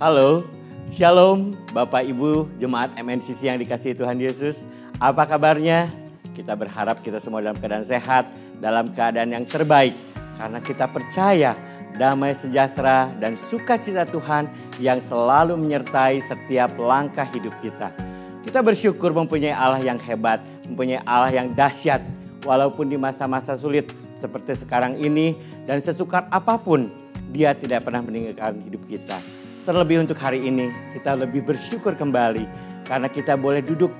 Halo, Shalom Bapak Ibu Jemaat MNCC yang dikasihi Tuhan Yesus. Apa kabarnya? Kita berharap kita semua dalam keadaan sehat, dalam keadaan yang terbaik. Karena kita percaya damai sejahtera dan sukacita Tuhan yang selalu menyertai setiap langkah hidup kita. Kita bersyukur mempunyai Allah yang hebat, mempunyai Allah yang dahsyat. Walaupun di masa-masa sulit seperti sekarang ini dan sesukar apapun, Dia tidak pernah meninggalkan hidup kita. Terlebih untuk hari ini, kita lebih bersyukur kembali karena kita boleh duduk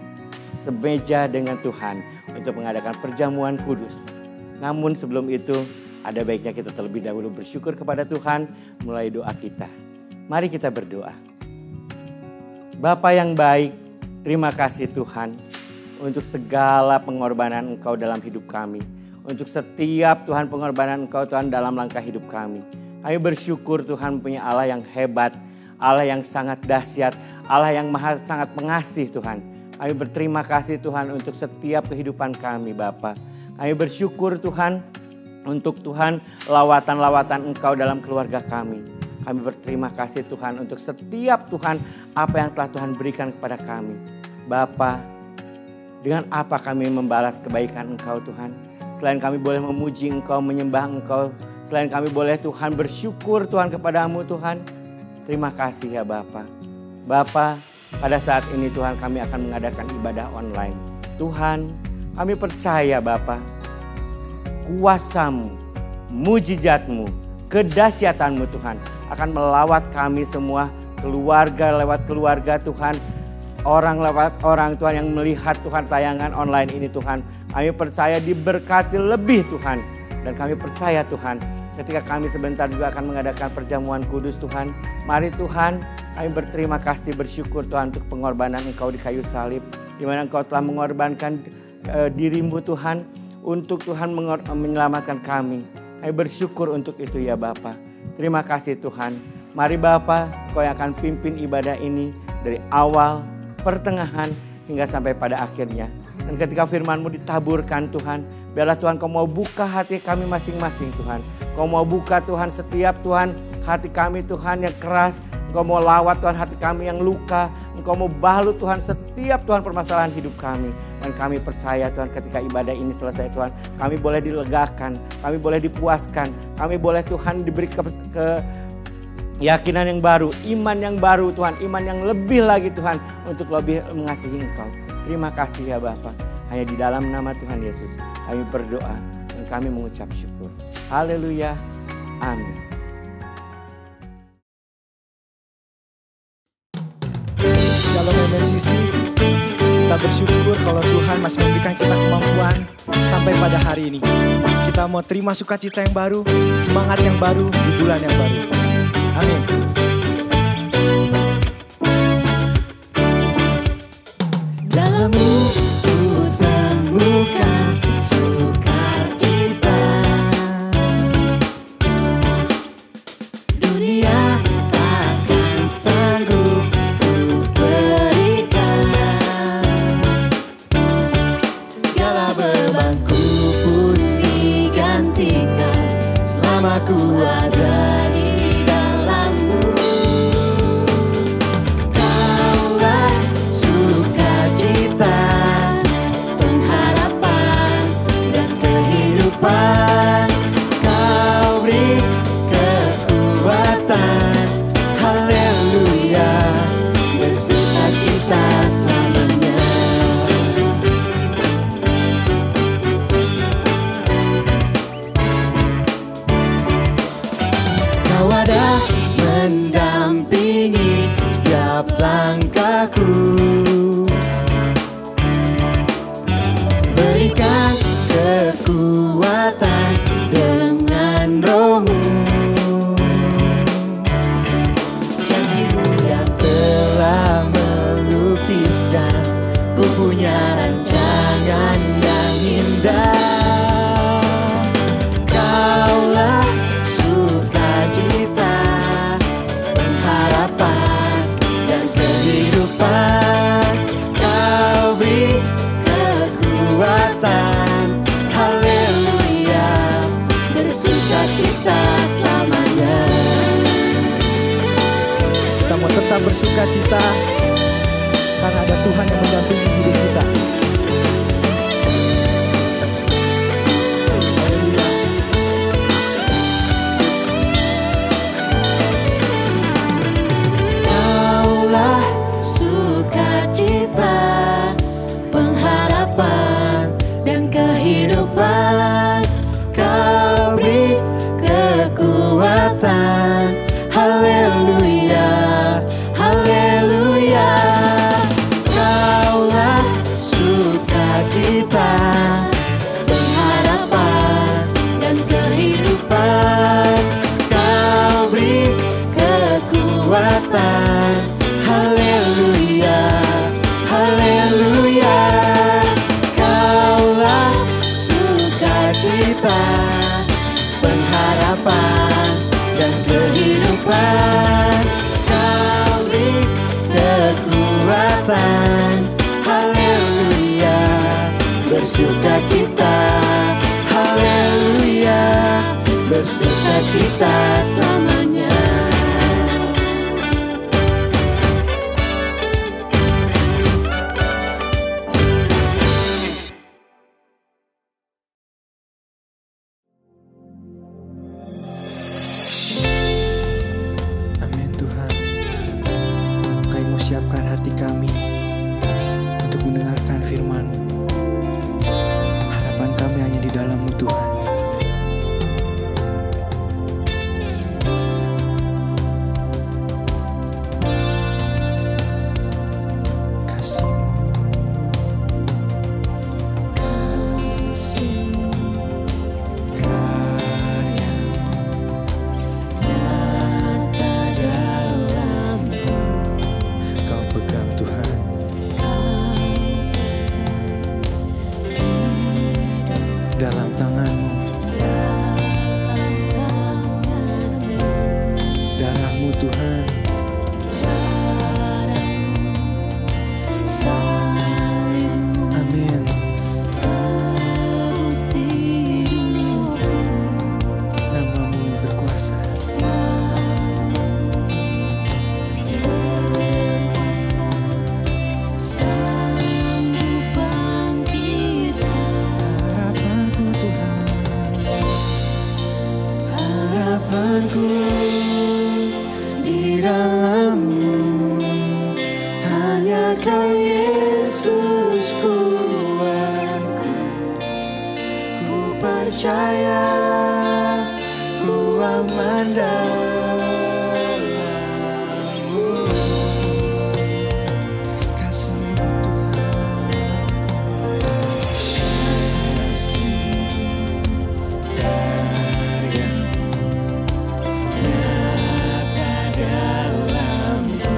semeja dengan Tuhan untuk mengadakan perjamuan kudus. Namun sebelum itu, ada baiknya kita terlebih dahulu bersyukur kepada Tuhan melalui doa kita. Mari kita berdoa. Bapa yang baik, terima kasih Tuhan untuk segala pengorbanan Engkau dalam hidup kami. Untuk setiap Tuhan pengorbanan Engkau Tuhan dalam langkah hidup kami. Kami bersyukur Tuhan punya Allah yang hebat, Allah yang sangat dahsyat, Allah yang sangat pengasih Tuhan. Kami berterima kasih Tuhan untuk setiap kehidupan kami Bapa. Kami bersyukur Tuhan untuk Tuhan lawatan-lawatan Engkau dalam keluarga kami. Kami berterima kasih Tuhan untuk setiap Tuhan apa yang telah Tuhan berikan kepada kami. Bapa, dengan apa kami membalas kebaikan Engkau Tuhan? Selain kami boleh memuji Engkau, menyembah Engkau. Selain kami boleh Tuhan bersyukur Tuhan kepadamu Tuhan. Terima kasih ya Bapa. Bapa, pada saat ini Tuhan kami akan mengadakan ibadah online. Tuhan, kami percaya Bapa, kuasa-Mu, mujizat-Mu, kedahsyatanmu Tuhan akan melawat kami semua, keluarga lewat keluarga Tuhan, orang lewat orang Tuhan yang melihat Tuhan tayangan online ini Tuhan. Kami percaya diberkati lebih Tuhan, dan kami percaya Tuhan ketika kami sebentar juga akan mengadakan perjamuan kudus Tuhan. Mari Tuhan, kami berterima kasih bersyukur Tuhan untuk pengorbanan Engkau di kayu salib. Di mana Engkau telah mengorbankan dirimu Tuhan untuk Tuhan menyelamatkan kami. Kami bersyukur untuk itu ya Bapa. Terima kasih Tuhan. Mari Bapa, Engkau yang akan pimpin ibadah ini dari awal, pertengahan, hingga sampai pada akhirnya. Dan ketika firman-Mu ditaburkan Tuhan, biarlah Tuhan Kau mau buka hati kami masing-masing Tuhan. Kau mau buka Tuhan setiap Tuhan hati kami Tuhan yang keras. Engkau mau lawat Tuhan hati kami yang luka. Engkau mau balut Tuhan setiap Tuhan permasalahan hidup kami. Dan kami percaya Tuhan ketika ibadah ini selesai Tuhan, kami boleh dilegakan, kami boleh dipuaskan, kami boleh Tuhan diberi keyakinan yang baru, iman yang baru Tuhan, iman yang lebih lagi Tuhan untuk lebih mengasihi Engkau. Terima kasih ya Bapa. Hanya di dalam nama Tuhan Yesus kami berdoa dan kami mengucap syukur. Haleluya. Amin. Shalom MNCC, kita bersyukur kalau Tuhan masih memberikan kita kemampuan sampai pada hari ini. Kita mau terima sukacita yang baru, semangat yang baru di bulan yang baru. Amin. Dalammu ku temukan sukacita. Dunia takkan sanggup ku berikan. Segala bebanku pun digantikan selama ku ada di dalammu. Kaulah sukacita, pengharapan dan kehidupan. Kau beri kekuatan, haleluya, bersukacita selamanya. Kau ada mendampingi setiap langkahku. Berikan kekuatan dengan Roh-Mu. Janji-Mu yang telah melukiskan, ku punya rancangan yang indah. Kaulah sukacita, pengharapan dan kehidupan. Kau beri kekuatan, haleluya, bersukacita selamanya. Kita mau tetap bersuka cita karena ada Tuhan yang mendampingi hidup kita. Kaulah sukacita, pengharapan dan kehidupan. Kau beri kekuatan. Haleluya, haleluya. Kaulah sukacita, pengharapan dan kehidupan. Kau beri kekuatan. Haleluya, haleluya. Kaulah sukacita, pengharapan dan kehidupan. Kau beri kekuatan. Haleluya, bersukacita. Haleluya, bersukacita selamanya. Amin Tuhan. Kami mau siapkan hati kami untuk mendengarkan firman-Mu. Harapan kami hanya di dalam-Mu Tuhan. Kasih-Mu, karya-Mu nyata dalamku. Kau pegang Tuhan. Dalam tangan-Mu, darah-Mu Tuhan. Amin. Nama-Mu berkuasa. Harapanku Tuhan, harapanku di dalam-Mu. Hanya Kau Yesus kuatku. Ku percaya, ku aman dalam-Mu. Kasih-Mu Tuhan. Kasih-Mu, karya-Mu nyata dalamku.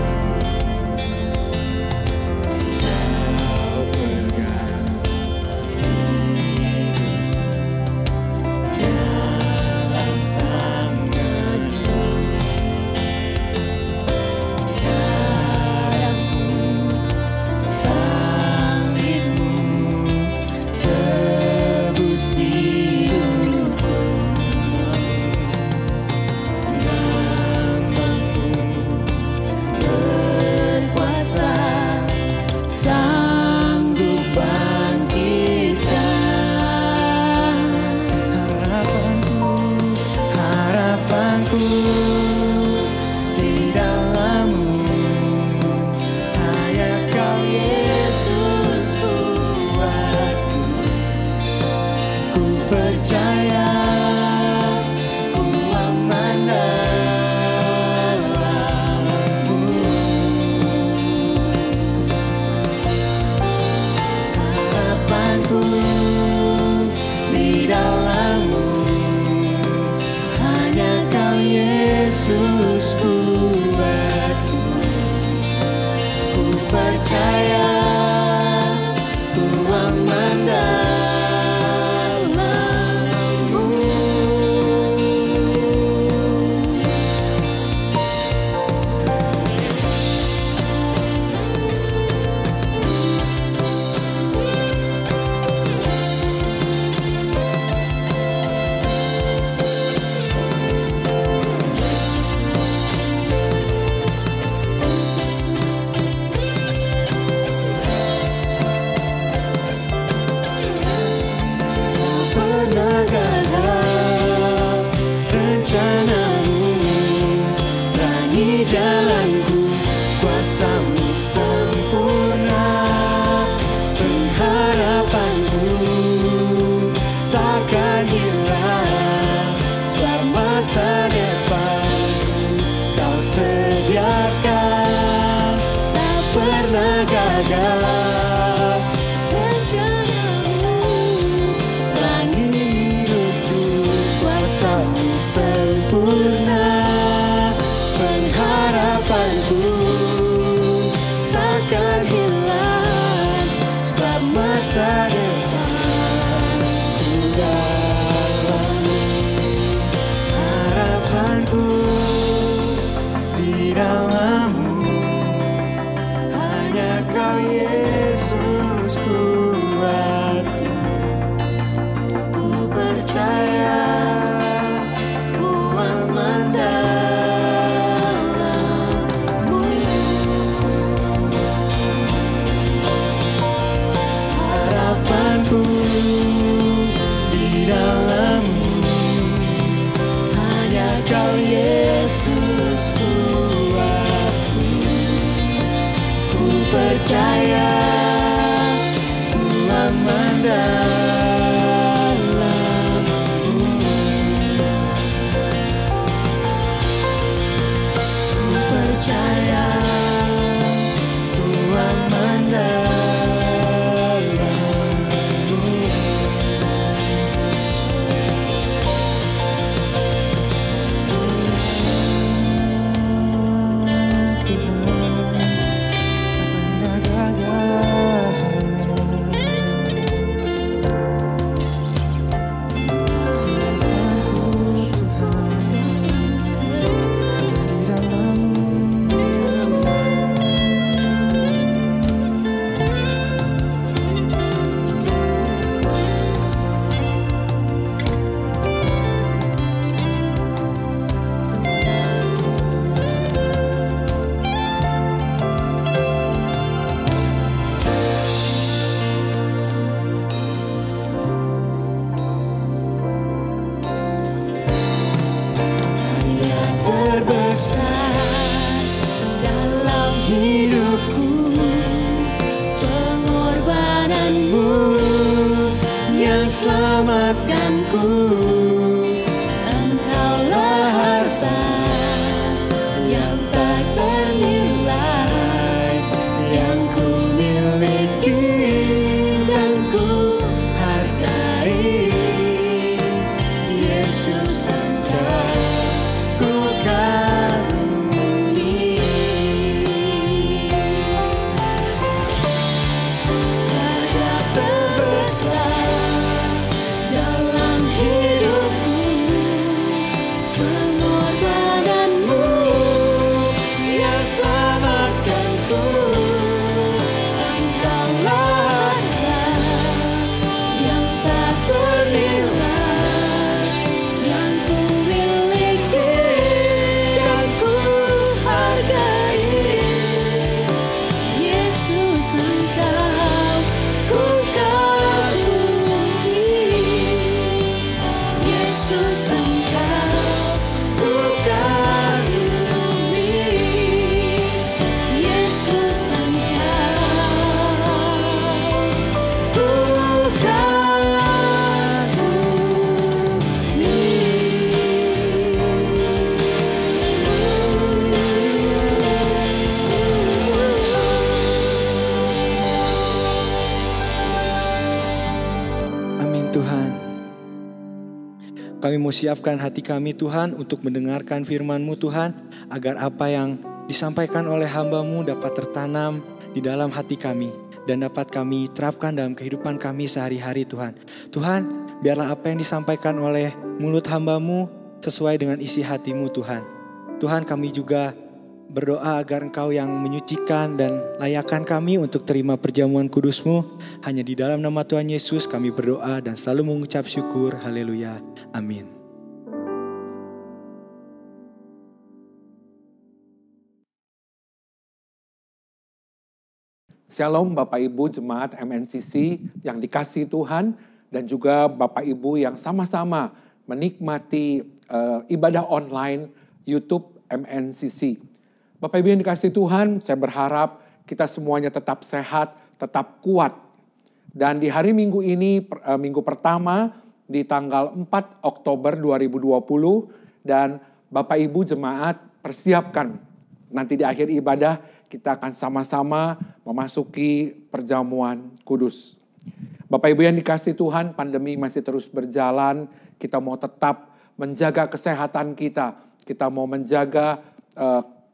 gagah rencanamu, langit hidupku, kuasamu sempurna, pengharapanku takkan hilang, sebab masa depan di dalammu. Harapanku di dalammu, hanya Kau Yesus kuatku. Ku percaya, ku aman dalam-Mu. Harapanku di dalam-Mu, hanya Kau Yesus kuatku. Ku percaya, ku aman dalam-Mu. Ku percaya, ku aman dalam-Mu. Yang terbesar dalam hidupku, pengorbananmu yang selamatkanku. Engkaulah harta yang tak ternilai, yang ku miliki dan ku hargai. Yesus, Engkau ku kagumi. Harga terbesar dalam hidupku, pengorbananmu yang selamatkanku. Engkaulah harta yang tak ternilai, yang ku miliki dan ku hargai. Yesus, Engkau ku kagumi. Yesus, Engkau ku kagumi. Yesus, Engkau ku Amin Tuhan. Kami mau siapkan hati kami Tuhan untuk mendengarkan firman-Mu Tuhan, agar apa yang disampaikan oleh hamba-Mu dapat tertanam di dalam hati kami dan dapat kami terapkan dalam kehidupan kami sehari-hari Tuhan. Tuhan, biarlah apa yang disampaikan oleh mulut hamba-Mu sesuai dengan isi hati-Mu Tuhan. Tuhan, kami juga berdoa agar Engkau yang menyucikan dan layakkan kami untuk terima perjamuan kudus-Mu. Hanya di dalam nama Tuhan Yesus kami berdoa dan selalu mengucap syukur. Haleluya. Amin. Shalom Bapak Ibu Jemaat MNCC yang dikasihi Tuhan, dan juga Bapak Ibu yang sama-sama menikmati ibadah online YouTube MNCC. Bapak Ibu yang dikasihi Tuhan, saya berharap kita semuanya tetap sehat, tetap kuat. Dan di hari Minggu ini, minggu pertama di tanggal 4 Oktober 2020, dan Bapak Ibu Jemaat persiapkan nanti di akhir ibadah kita akan sama-sama memasuki perjamuan kudus. Bapak Ibu yang dikasihi Tuhan, pandemi masih terus berjalan. Kita mau tetap menjaga kesehatan kita. Kita mau menjaga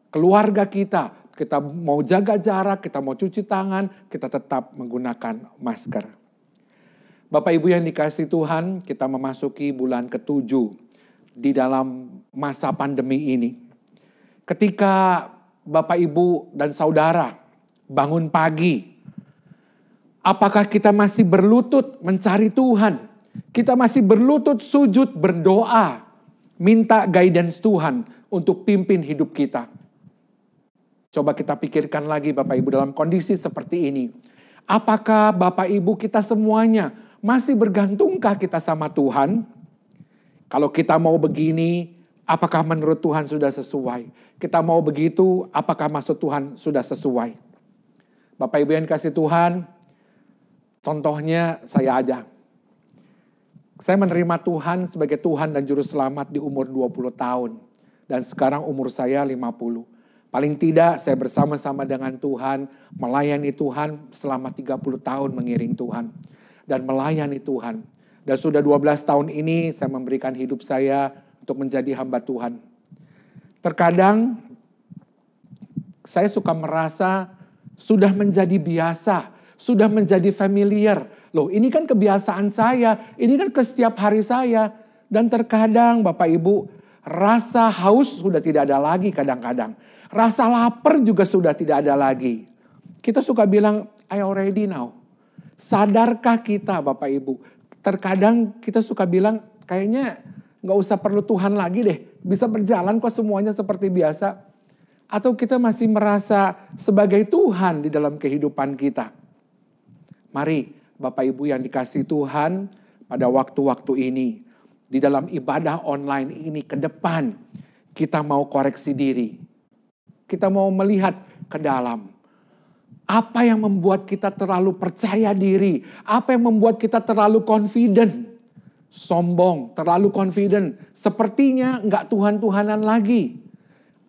keluarga kita. Kita mau jaga jarak, kita mau cuci tangan, kita tetap menggunakan masker. Bapak Ibu yang dikasihi Tuhan, kita memasuki bulan ke-7 di dalam masa pandemi ini. Ketika Bapak Ibu dan saudara bangun pagi, apakah kita masih berlutut mencari Tuhan? Kita masih berlutut sujud berdoa, minta guidance Tuhan untuk pimpin hidup kita. Coba kita pikirkan lagi Bapak Ibu dalam kondisi seperti ini. Apakah Bapak Ibu kita semuanya masih bergantungkah kita sama Tuhan? Kalau kita mau begini, apakah menurut Tuhan sudah sesuai? Kita mau begitu, apakah maksud Tuhan sudah sesuai? Bapak Ibu yang dikasihi Tuhan, contohnya saya aja. Saya menerima Tuhan sebagai Tuhan dan Juru Selamat di umur 20 tahun. Dan sekarang umur saya 50. Paling tidak saya bersama-sama dengan Tuhan, melayani Tuhan selama 30 tahun mengiring Tuhan. Dan melayani Tuhan. Dan sudah 12 tahun ini saya memberikan hidup saya untuk menjadi hamba Tuhan. Terkadang saya suka merasa sudah menjadi biasa, sudah menjadi familiar. Loh, ini kan kebiasaan saya, ini kan ke setiap hari saya. Dan terkadang Bapak Ibu, rasa haus sudah tidak ada lagi kadang-kadang. Rasa lapar juga sudah tidak ada lagi. Kita suka bilang, I already know. Sadarkah kita Bapak Ibu? Terkadang kita suka bilang, kayaknya gak usah perlu Tuhan lagi deh. Bisa berjalan kok semuanya seperti biasa. Atau kita masih merasa sebagai Tuhan di dalam kehidupan kita. Mari Bapak Ibu yang dikasihi Tuhan pada waktu-waktu ini. Di dalam ibadah online ini ke depan. Kita mau koreksi diri. Kita mau melihat ke dalam. Apa yang membuat kita terlalu percaya diri? Apa yang membuat kita terlalu confident? Sombong, terlalu confident. Sepertinya enggak Tuhan-Tuhanan lagi.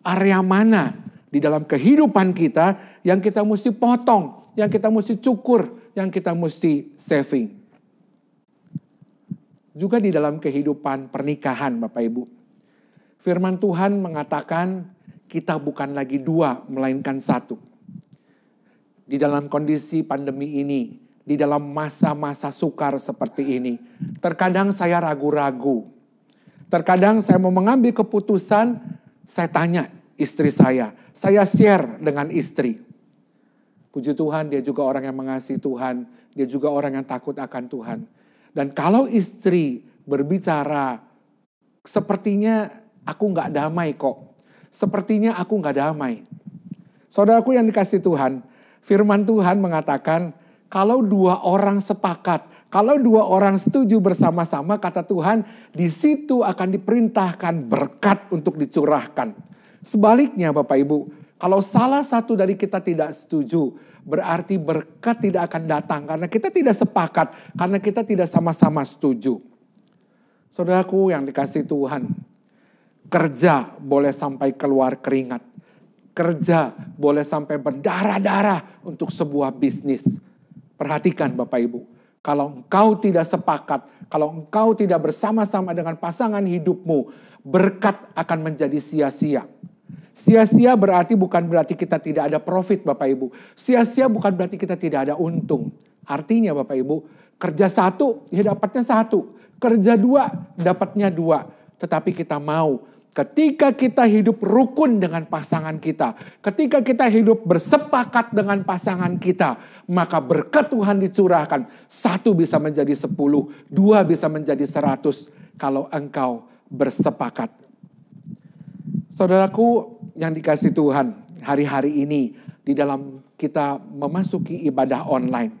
Area mana di dalam kehidupan kita yang kita mesti potong, yang kita mesti cukur, yang kita mesti saving. Juga di dalam kehidupan pernikahan Bapak Ibu. Firman Tuhan mengatakan kita bukan lagi dua, melainkan satu. Di dalam kondisi pandemi ini, di dalam masa-masa sukar seperti ini, terkadang saya ragu-ragu. Terkadang saya mau mengambil keputusan, saya tanya istri saya share dengan istri. Puji Tuhan, dia juga orang yang mengasihi Tuhan, dia juga orang yang takut akan Tuhan. Dan kalau istri berbicara, sepertinya aku gak damai kok. Sepertinya aku gak damai. Saudaraku yang dikasihi Tuhan, firman Tuhan mengatakan, kalau dua orang sepakat, kalau dua orang setuju bersama-sama, kata Tuhan, di situ akan diperintahkan berkat untuk dicurahkan. Sebaliknya Bapak Ibu, kalau salah satu dari kita tidak setuju, berarti berkat tidak akan datang karena kita tidak sepakat, karena kita tidak sama-sama setuju. Saudaraku yang dikasihi Tuhan, kerja boleh sampai keluar keringat. Kerja boleh sampai berdarah-darah untuk sebuah bisnis. Perhatikan Bapak Ibu, kalau engkau tidak sepakat, kalau engkau tidak bersama-sama dengan pasangan hidupmu, berkat akan menjadi sia-sia. Sia-sia berarti bukan berarti kita tidak ada profit Bapak Ibu. Sia-sia bukan berarti kita tidak ada untung. Artinya Bapak Ibu, kerja satu ya dapatnya satu. Kerja dua dapatnya dua. Tetapi kita mau ketika kita hidup rukun dengan pasangan kita. Ketika kita hidup bersepakat dengan pasangan kita. Maka berkat Tuhan dicurahkan. 1 bisa menjadi 10. 2 bisa menjadi 100. Kalau engkau bersepakat. Saudaraku yang dikasihi Tuhan, hari-hari ini di dalam kita memasuki ibadah online.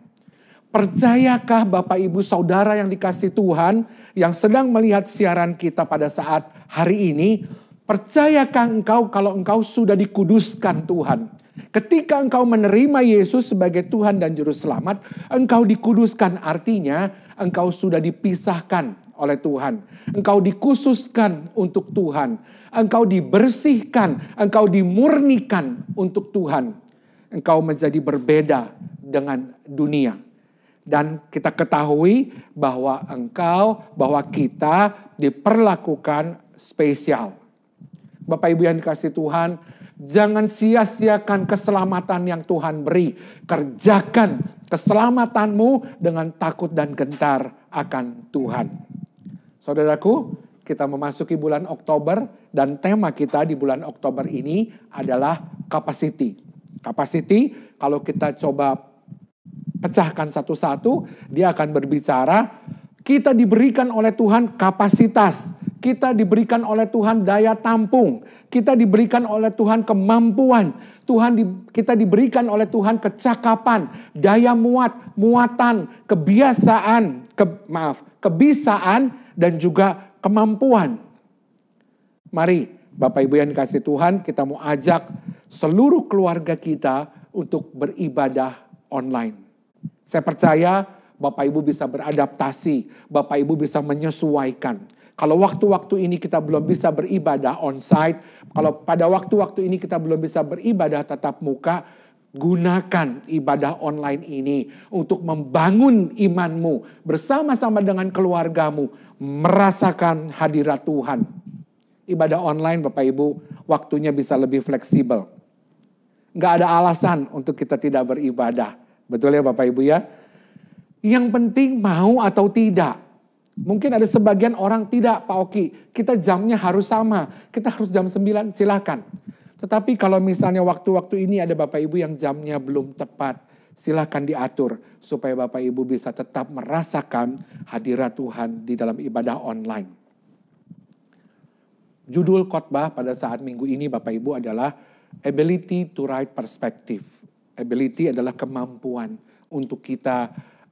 Percayakah Bapak Ibu Saudara yang dikasihi Tuhan yang sedang melihat siaran kita pada saat hari ini, percayakah engkau kalau engkau sudah dikuduskan Tuhan? Ketika engkau menerima Yesus sebagai Tuhan dan Juru Selamat, engkau dikuduskan, artinya engkau sudah dipisahkan oleh Tuhan. Engkau dikhususkan untuk Tuhan. Engkau dibersihkan, engkau dimurnikan untuk Tuhan. engkau menjadi berbeda dengan dunia. Dan kita ketahui bahwa kita diperlakukan spesial. Bapak Ibu yang dikasihi Tuhan, jangan sia-siakan keselamatan yang Tuhan beri. Kerjakan keselamatanmu dengan takut dan gentar akan Tuhan. Saudaraku, kita memasuki bulan Oktober dan tema kita di bulan Oktober ini adalah capacity. Capacity, kalau kita coba pecahkan satu-satu, dia akan berbicara, kita diberikan oleh Tuhan kapasitas. Kita diberikan oleh Tuhan daya tampung. Kita diberikan oleh Tuhan kemampuan. Kita diberikan oleh Tuhan kecakapan, daya muatan, kebisaan, dan juga kemampuan. Mari Bapak Ibu yang dikasihi Tuhan, kita mau ajak seluruh keluarga kita untuk beribadah online. Saya percaya Bapak Ibu bisa beradaptasi, Bapak Ibu bisa menyesuaikan. Kalau waktu-waktu ini kita belum bisa beribadah onsite, kalau pada waktu-waktu ini kita belum bisa beribadah tatap muka, gunakan ibadah online ini untuk membangun imanmu bersama-sama dengan keluargamu, merasakan hadirat Tuhan. Ibadah online Bapak Ibu, waktunya bisa lebih fleksibel. Nggak ada alasan untuk kita tidak beribadah. Betul ya Bapak Ibu ya? Yang penting mau atau tidak. Mungkin ada sebagian orang tidak, Pak Oki, kita jamnya harus sama. Kita harus jam 9, silakan. Tetapi kalau misalnya waktu-waktu ini ada Bapak Ibu yang jamnya belum tepat, silakan diatur supaya Bapak Ibu bisa tetap merasakan hadirat Tuhan di dalam ibadah online. Judul khotbah pada saat minggu ini Bapak Ibu adalah Ability to Right Perspective. Ability adalah kemampuan untuk kita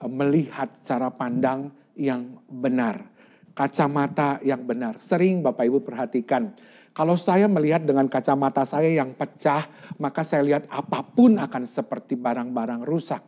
melihat cara pandang yang benar, kacamata yang benar. Sering Bapak Ibu perhatikan, kalau saya melihat dengan kacamata saya yang pecah, maka saya lihat apapun akan seperti barang-barang rusak.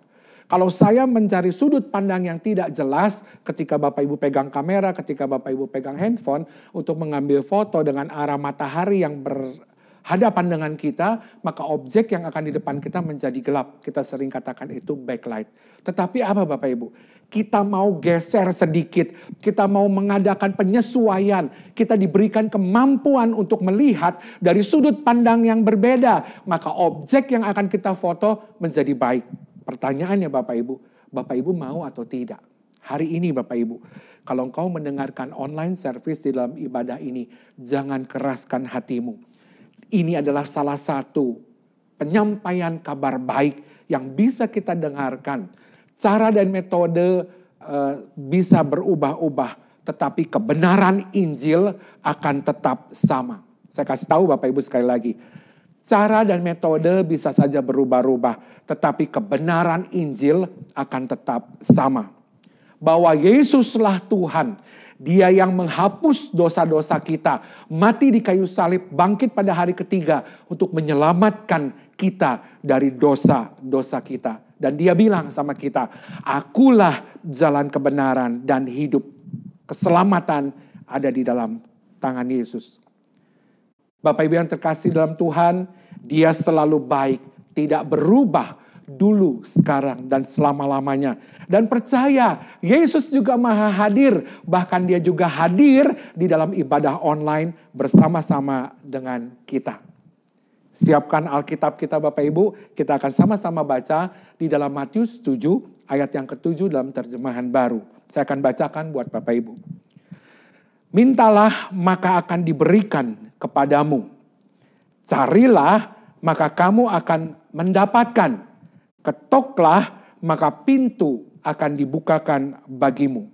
Kalau saya mencari sudut pandang yang tidak jelas, ketika Bapak Ibu pegang kamera, ketika Bapak Ibu pegang handphone, untuk mengambil foto dengan arah matahari yang berhadapan dengan kita, maka objek yang akan di depan kita menjadi gelap. Kita sering katakan itu backlight. Tetapi apa Bapak Ibu? Kita mau geser sedikit, kita mau mengadakan penyesuaian, kita diberikan kemampuan untuk melihat dari sudut pandang yang berbeda, maka objek yang akan kita foto menjadi baik. Pertanyaannya Bapak Ibu mau atau tidak? Hari ini Bapak Ibu, kalau engkau mendengarkan online service di dalam ibadah ini, jangan keraskan hatimu. Ini adalah salah satu penyampaian kabar baik yang bisa kita dengarkan. Cara dan metode bisa berubah-ubah, tetapi kebenaran Injil akan tetap sama. Saya kasih tahu Bapak Ibu sekali lagi. Cara dan metode bisa saja berubah-ubah, tetapi kebenaran Injil akan tetap sama. Bahwa Yesuslah Tuhan, Dia yang menghapus dosa-dosa kita, mati di kayu salib, bangkit pada hari ketiga untuk menyelamatkan kita dari dosa-dosa kita. Dan Dia bilang sama kita, akulah jalan kebenaran dan hidup. Keselamatan ada di dalam tangan Yesus. Bapak Ibu yang terkasih dalam Tuhan, Dia selalu baik, tidak berubah dulu, sekarang, dan selama-lamanya. Dan percaya, Yesus juga maha hadir, bahkan Dia juga hadir di dalam ibadah online bersama-sama dengan kita. Siapkan Alkitab kita Bapak Ibu, kita akan sama-sama baca di dalam Matius 7 ayat yang ke-7 dalam terjemahan baru. Saya akan bacakan buat Bapak Ibu. Mintalah maka akan diberikan kepadamu. Carilah maka kamu akan mendapatkan. Ketoklah maka pintu akan dibukakan bagimu.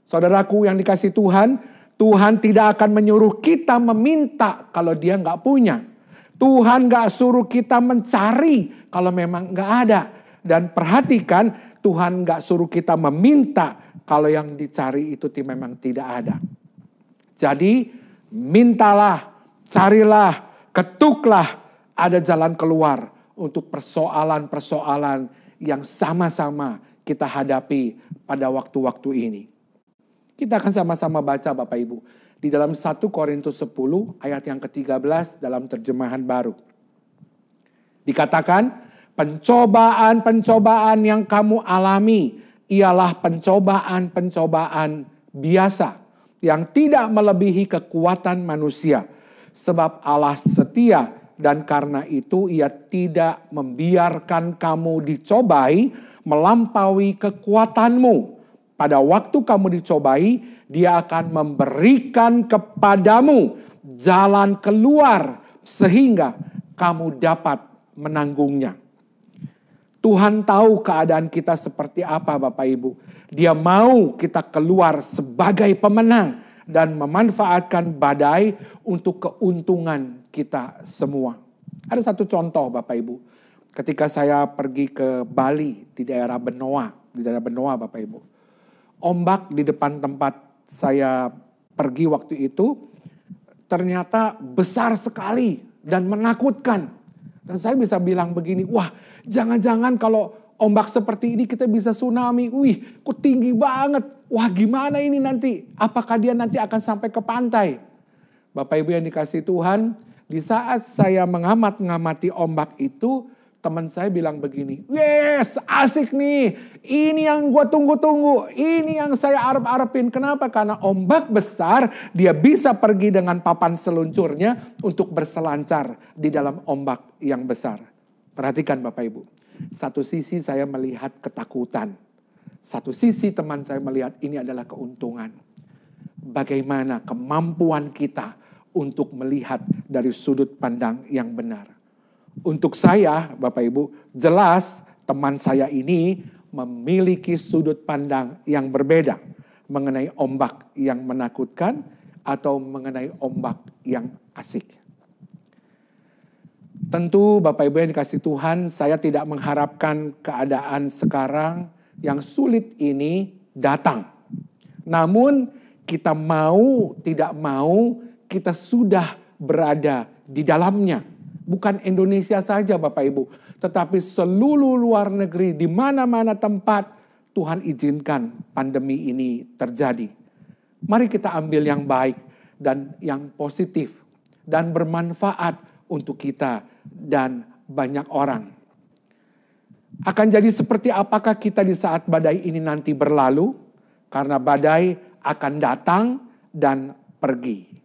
Saudaraku yang dikasihi Tuhan, Tuhan tidak akan menyuruh kita meminta kalau Dia nggak punya. Tuhan gak suruh kita mencari kalau memang gak ada. Dan perhatikan, Tuhan gak suruh kita meminta kalau yang dicari itu memang tidak ada. Jadi mintalah, carilah, ketuklah, ada jalan keluar untuk persoalan-persoalan yang sama-sama kita hadapi pada waktu-waktu ini. Kita akan sama-sama baca Bapak Ibu. Di dalam 1 Korintus 10 ayat yang ke-13 dalam terjemahan baru. Dikatakan, Pencobaan-pencobaan yang kamu alami ialah pencobaan-pencobaan biasa yang tidak melebihi kekuatan manusia. Sebab Allah setia dan karena itu Ia tidak membiarkan kamu dicobai melampaui kekuatanmu. Pada waktu kamu dicobai, Dia akan memberikan kepadamu jalan keluar sehingga kamu dapat menanggungnya. Tuhan tahu keadaan kita seperti apa Bapak Ibu. Dia mau kita keluar sebagai pemenang dan memanfaatkan badai untuk keuntungan kita semua. Ada satu contoh Bapak Ibu. Ketika saya pergi ke Bali di daerah Benoa Bapak Ibu. Ombak di depan tempat saya pergi waktu itu ternyata besar sekali dan menakutkan. Dan saya bisa bilang begini, wah jangan-jangan kalau ombak seperti ini kita bisa tsunami. Wih kok tinggi banget. Wah gimana ini nanti? Apakah dia nanti akan sampai ke pantai? Bapak Ibu yang dikasihi Tuhan, di saat saya mengamati ombak itu, teman saya bilang begini, yes asik nih. Ini yang gue tunggu-tunggu. Ini yang saya arep-arepin. Kenapa? Karena ombak besar, dia bisa pergi dengan papan seluncurnya untuk berselancar di dalam ombak yang besar. Perhatikan Bapak Ibu. Satu sisi saya melihat ketakutan. Satu sisi teman saya melihat ini adalah keuntungan. Bagaimana kemampuan kita untuk melihat dari sudut pandang yang benar. Untuk saya Bapak Ibu, jelas teman saya ini memiliki sudut pandang yang berbeda. Mengenai ombak yang menakutkan atau mengenai ombak yang asik. Tentu Bapak Ibu yang dikasihi Tuhan, saya tidak mengharapkan keadaan sekarang yang sulit ini datang. Namun kita mau tidak mau kita sudah berada di dalamnya. Bukan Indonesia saja Bapak Ibu, tetapi seluruh luar negeri di mana-mana tempat Tuhan izinkan pandemi ini terjadi. Mari kita ambil yang baik dan yang positif dan bermanfaat untuk kita dan banyak orang. Akan jadi seperti apakah kita di saat badai ini nanti berlalu? Karena badai akan datang dan pergi.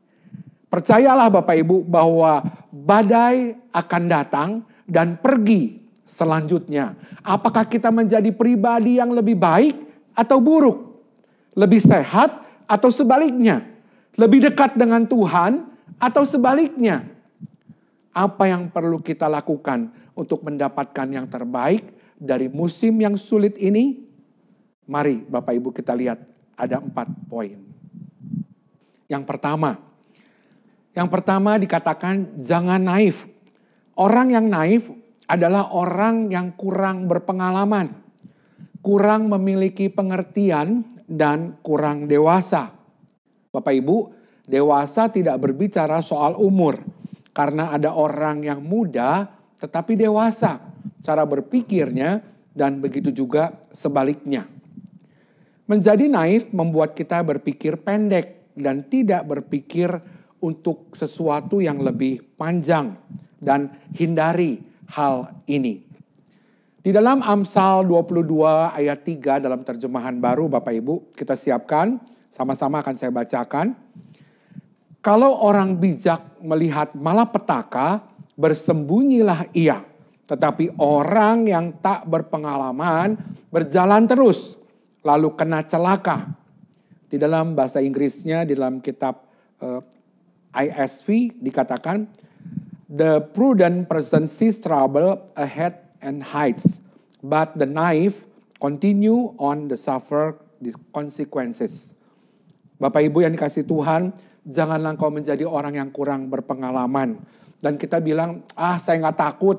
Percayalah Bapak Ibu bahwa badai akan datang dan pergi selanjutnya. Apakah kita menjadi pribadi yang lebih baik atau buruk? Lebih sehat atau sebaliknya? Lebih dekat dengan Tuhan atau sebaliknya? Apa yang perlu kita lakukan untuk mendapatkan yang terbaik dari musim yang sulit ini? Mari Bapak Ibu kita lihat ada 4 poin. Yang pertama dikatakan jangan naif. Orang yang naif adalah orang yang kurang berpengalaman, kurang memiliki pengertian dan kurang dewasa. Bapak Ibu, dewasa tidak berbicara soal umur. Karena ada orang yang muda tetapi dewasa cara berpikirnya dan begitu juga sebaliknya. Menjadi naif membuat kita berpikir pendek dan tidak berpikir untuk sesuatu yang lebih panjang dan hindari hal ini. Di dalam Amsal 22 ayat 3 dalam terjemahan baru Bapak Ibu kita siapkan, sama-sama akan saya bacakan. Kalau orang bijak melihat malapetaka, bersembunyilah ia. Tetapi orang yang tak berpengalaman berjalan terus, lalu kena celaka. Di dalam bahasa Inggrisnya, di dalam kitab ISV dikatakan, the prudent person sees trouble ahead and hides, but the naive continue on the suffer the consequences. Bapak Ibu yang dikasihi Tuhan, janganlah engkau menjadi orang yang kurang berpengalaman. Dan kita bilang, saya gak takut.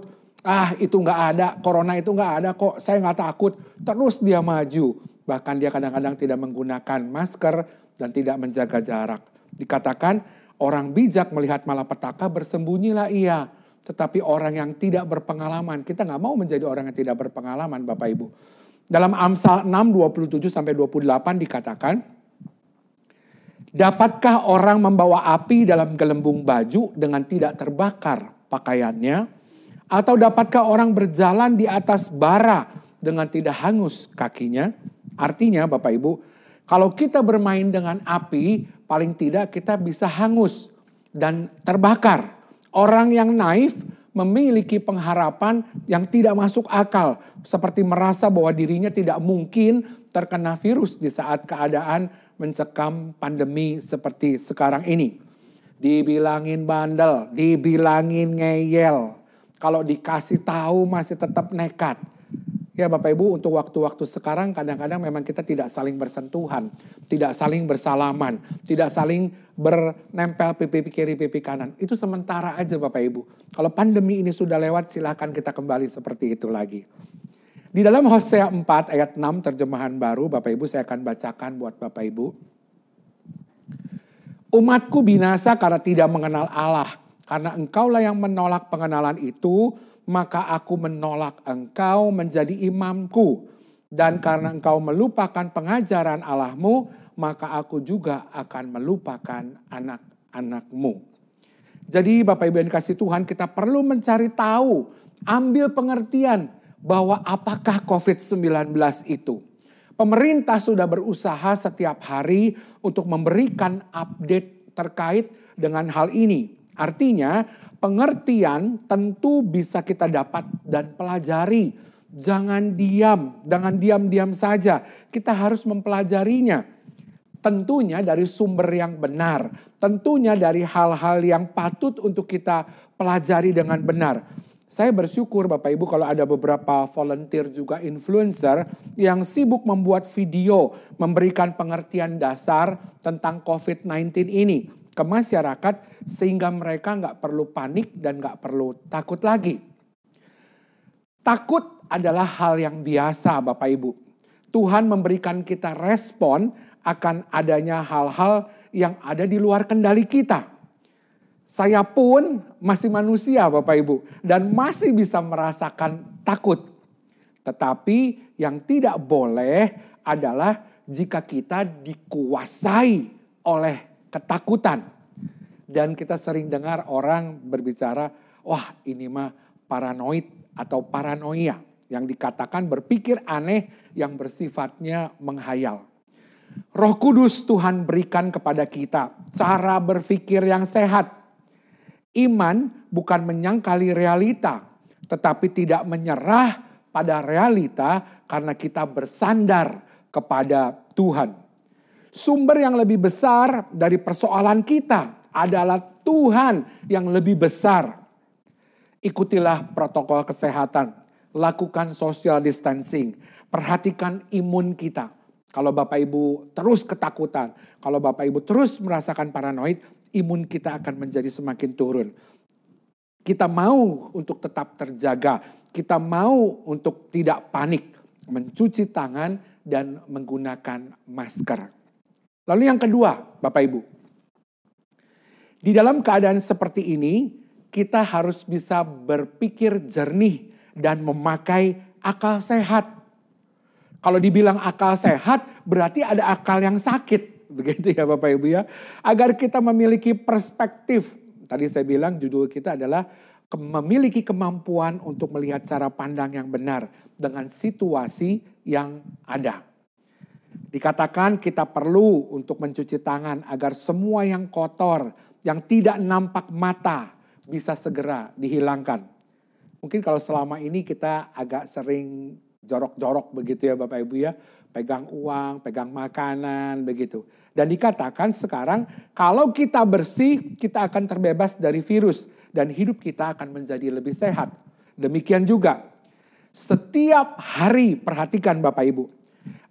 Itu gak ada, corona itu gak ada kok. Saya gak takut. Terus dia maju. Bahkan dia kadang-kadang tidak menggunakan masker dan tidak menjaga jarak. Dikatakan, orang bijak melihat malapetaka bersembunyilah ia. Tetapi orang yang tidak berpengalaman, kita gak mau menjadi orang yang tidak berpengalaman Bapak Ibu. Dalam Amsal 6, 27-28 dikatakan, dapatkah orang membawa api dalam gelembung baju dengan tidak terbakar pakaiannya? Atau dapatkah orang berjalan di atas bara dengan tidak hangus kakinya? Artinya Bapak Ibu, kalau kita bermain dengan api, paling tidak kita bisa hangus dan terbakar. Orang yang naif memiliki pengharapan yang tidak masuk akal. Seperti merasa bahwa dirinya tidak mungkin terkena virus di saat keadaan mencekam pandemi seperti sekarang ini. Dibilangin bandel, dibilangin ngeyel. Kalau dikasih tahu masih tetap nekat. Ya Bapak Ibu, untuk waktu-waktu sekarang kadang-kadang memang kita tidak saling bersentuhan, tidak saling bersalaman, tidak saling bernempel pipi kiri pipi kanan. Itu sementara aja Bapak Ibu. Kalau pandemi ini sudah lewat, silahkan kita kembali seperti itu lagi. Di dalam Hosea 4 ayat 6 terjemahan baru, Bapak Ibu saya akan bacakan buat Bapak Ibu. Umatku binasa karena tidak mengenal Allah. Karena engkaulah yang menolak pengenalan itu, maka aku menolak engkau menjadi imamku. Dan karena engkau melupakan pengajaran Allahmu, maka aku juga akan melupakan anak-anakmu. Jadi Bapak Ibu yang kasih Tuhan, kita perlu mencari tahu, ambil pengertian bahwa apakah COVID-19 itu. Pemerintah sudah berusaha setiap hari untuk memberikan update terkait dengan hal ini. Artinya pengertian tentu bisa kita dapat dan pelajari. Jangan diam saja. Kita harus mempelajarinya. Tentunya dari sumber yang benar. Tentunya dari hal-hal yang patut untuk kita pelajari dengan benar. Saya bersyukur Bapak Ibu kalau ada beberapa volunteer juga influencer yang sibuk membuat video memberikan pengertian dasar tentang COVID-19 ini ke masyarakat sehingga mereka nggak perlu panik dan nggak perlu takut lagi. Takut adalah hal yang biasa Bapak Ibu. Tuhan memberikan kita respon akan adanya hal-hal yang ada di luar kendali kita. Saya pun masih manusia Bapak Ibu dan masih bisa merasakan takut. Tetapi yang tidak boleh adalah jika kita dikuasai oleh ketakutan. Dan kita sering dengar orang berbicara, wah ini mah paranoid atau paranoia. Yang dikatakan berpikir aneh yang bersifatnya menghayal. Roh Kudus Tuhan berikan kepada kita cara berpikir yang sehat. Iman bukan menyangkali realita, tetapi tidak menyerah pada realita karena kita bersandar kepada Tuhan. Sumber yang lebih besar dari persoalan kita adalah Tuhan yang lebih besar. Ikutilah protokol kesehatan, lakukan social distancing, perhatikan imun kita. Kalau Bapak Ibu terus ketakutan, kalau Bapak Ibu terus merasakan paranoid, imun kita akan menjadi semakin turun. Kita mau untuk tetap terjaga, kita mau untuk tidak panik, mencuci tangan dan menggunakan masker. Lalu yang kedua, Bapak Ibu. Di dalam keadaan seperti ini, kita harus bisa berpikir jernih dan memakai akal sehat. Kalau dibilang akal sehat, berarti ada akal yang sakit. Begitu ya Bapak Ibu ya. Agar kita memiliki perspektif. Tadi saya bilang judul kita adalah memiliki kemampuan untuk melihat cara pandang yang benar dengan situasi yang ada. Dikatakan kita perlu untuk mencuci tangan agar semua yang kotor, yang tidak nampak mata bisa segera dihilangkan. Mungkin kalau selama ini kita agak sering jorok-jorok begitu ya Bapak Ibu ya. Pegang uang, pegang makanan begitu. Dan dikatakan sekarang kalau kita bersih kita akan terbebas dari virus. Dan hidup kita akan menjadi lebih sehat. Demikian juga setiap hari perhatikan Bapak Ibu.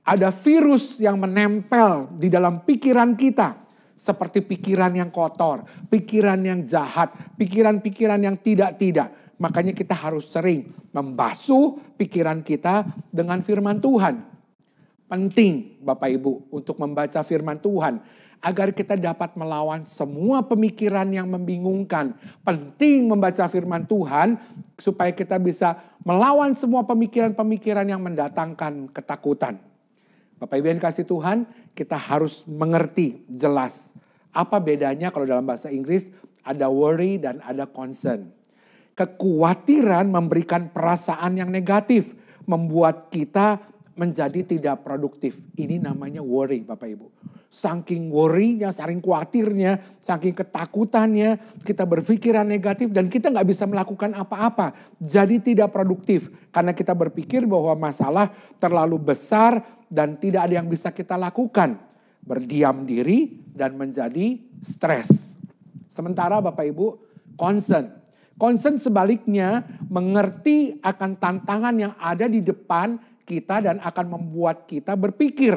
Ada virus yang menempel di dalam pikiran kita. Seperti pikiran yang kotor, pikiran yang jahat, pikiran-pikiran yang tidak-tidak. Makanya kita harus sering membasuh pikiran kita dengan firman Tuhan. Penting Bapak Ibu untuk membaca firman Tuhan. Agar kita dapat melawan semua pemikiran yang membingungkan. Penting membaca firman Tuhan supaya kita bisa melawan semua pemikiran-pemikiran yang mendatangkan ketakutan. Bapak Ibu yang kasih Tuhan, kita harus mengerti jelas. Apa bedanya kalau dalam bahasa Inggris ada worry dan ada concern. Kekhawatiran memberikan perasaan yang negatif, membuat kita menjadi tidak produktif. Ini namanya worry, Bapak Ibu. Saking worry-nya, saking khawatirnya, saking ketakutannya, kita berpikiran negatif dan kita nggak bisa melakukan apa-apa. Jadi tidak produktif. Karena kita berpikir bahwa masalah terlalu besar dan tidak ada yang bisa kita lakukan. Berdiam diri dan menjadi stres. Sementara Bapak Ibu concern. Concern sebaliknya mengerti akan tantangan yang ada di depan kita dan akan membuat kita berpikir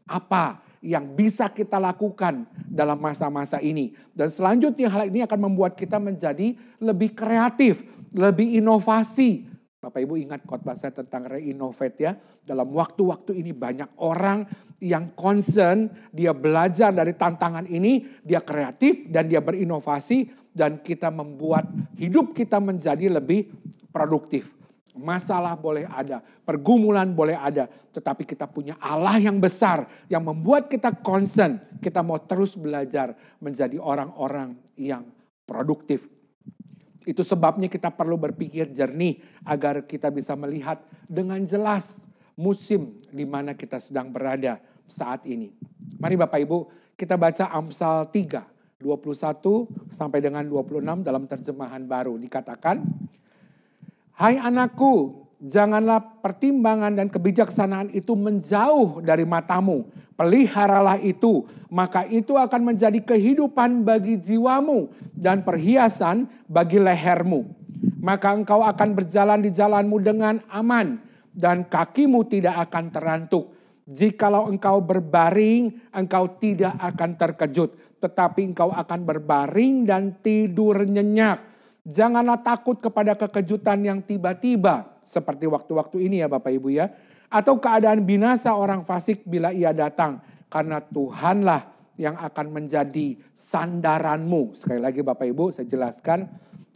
apa yang bisa kita lakukan dalam masa-masa ini. Dan selanjutnya hal ini akan membuat kita menjadi lebih kreatif, lebih inovasi. Bapak Ibu ingat khotbah saya tentang re-innovate ya. Dalam waktu-waktu ini banyak orang yang concern, dia belajar dari tantangan ini, dia kreatif dan dia berinovasi. Dan kita membuat hidup kita menjadi lebih produktif. Masalah boleh ada, pergumulan boleh ada. Tetapi kita punya Allah yang besar yang membuat kita concern. Kita mau terus belajar menjadi orang-orang yang produktif. Itu sebabnya kita perlu berpikir jernih agar kita bisa melihat dengan jelas musim di mana kita sedang berada saat ini. Mari Bapak Ibu kita baca Amsal 3. 21 sampai dengan 26 dalam terjemahan baru dikatakan, hai anakku, janganlah pertimbangan dan kebijaksanaan itu menjauh dari matamu. Peliharalah itu, maka itu akan menjadi kehidupan bagi jiwamu dan perhiasan bagi lehermu. Maka engkau akan berjalan di jalanmu dengan aman dan kakimu tidak akan terantuk. Jikalau engkau berbaring, engkau tidak akan terkejut. Tetapi engkau akan berbaring dan tidur nyenyak. Janganlah takut kepada kekejutan yang tiba-tiba. Seperti waktu-waktu ini ya Bapak Ibu ya. Atau keadaan binasa orang fasik bila ia datang. Karena Tuhanlah yang akan menjadi sandaranmu. Sekali lagi Bapak Ibu saya jelaskan.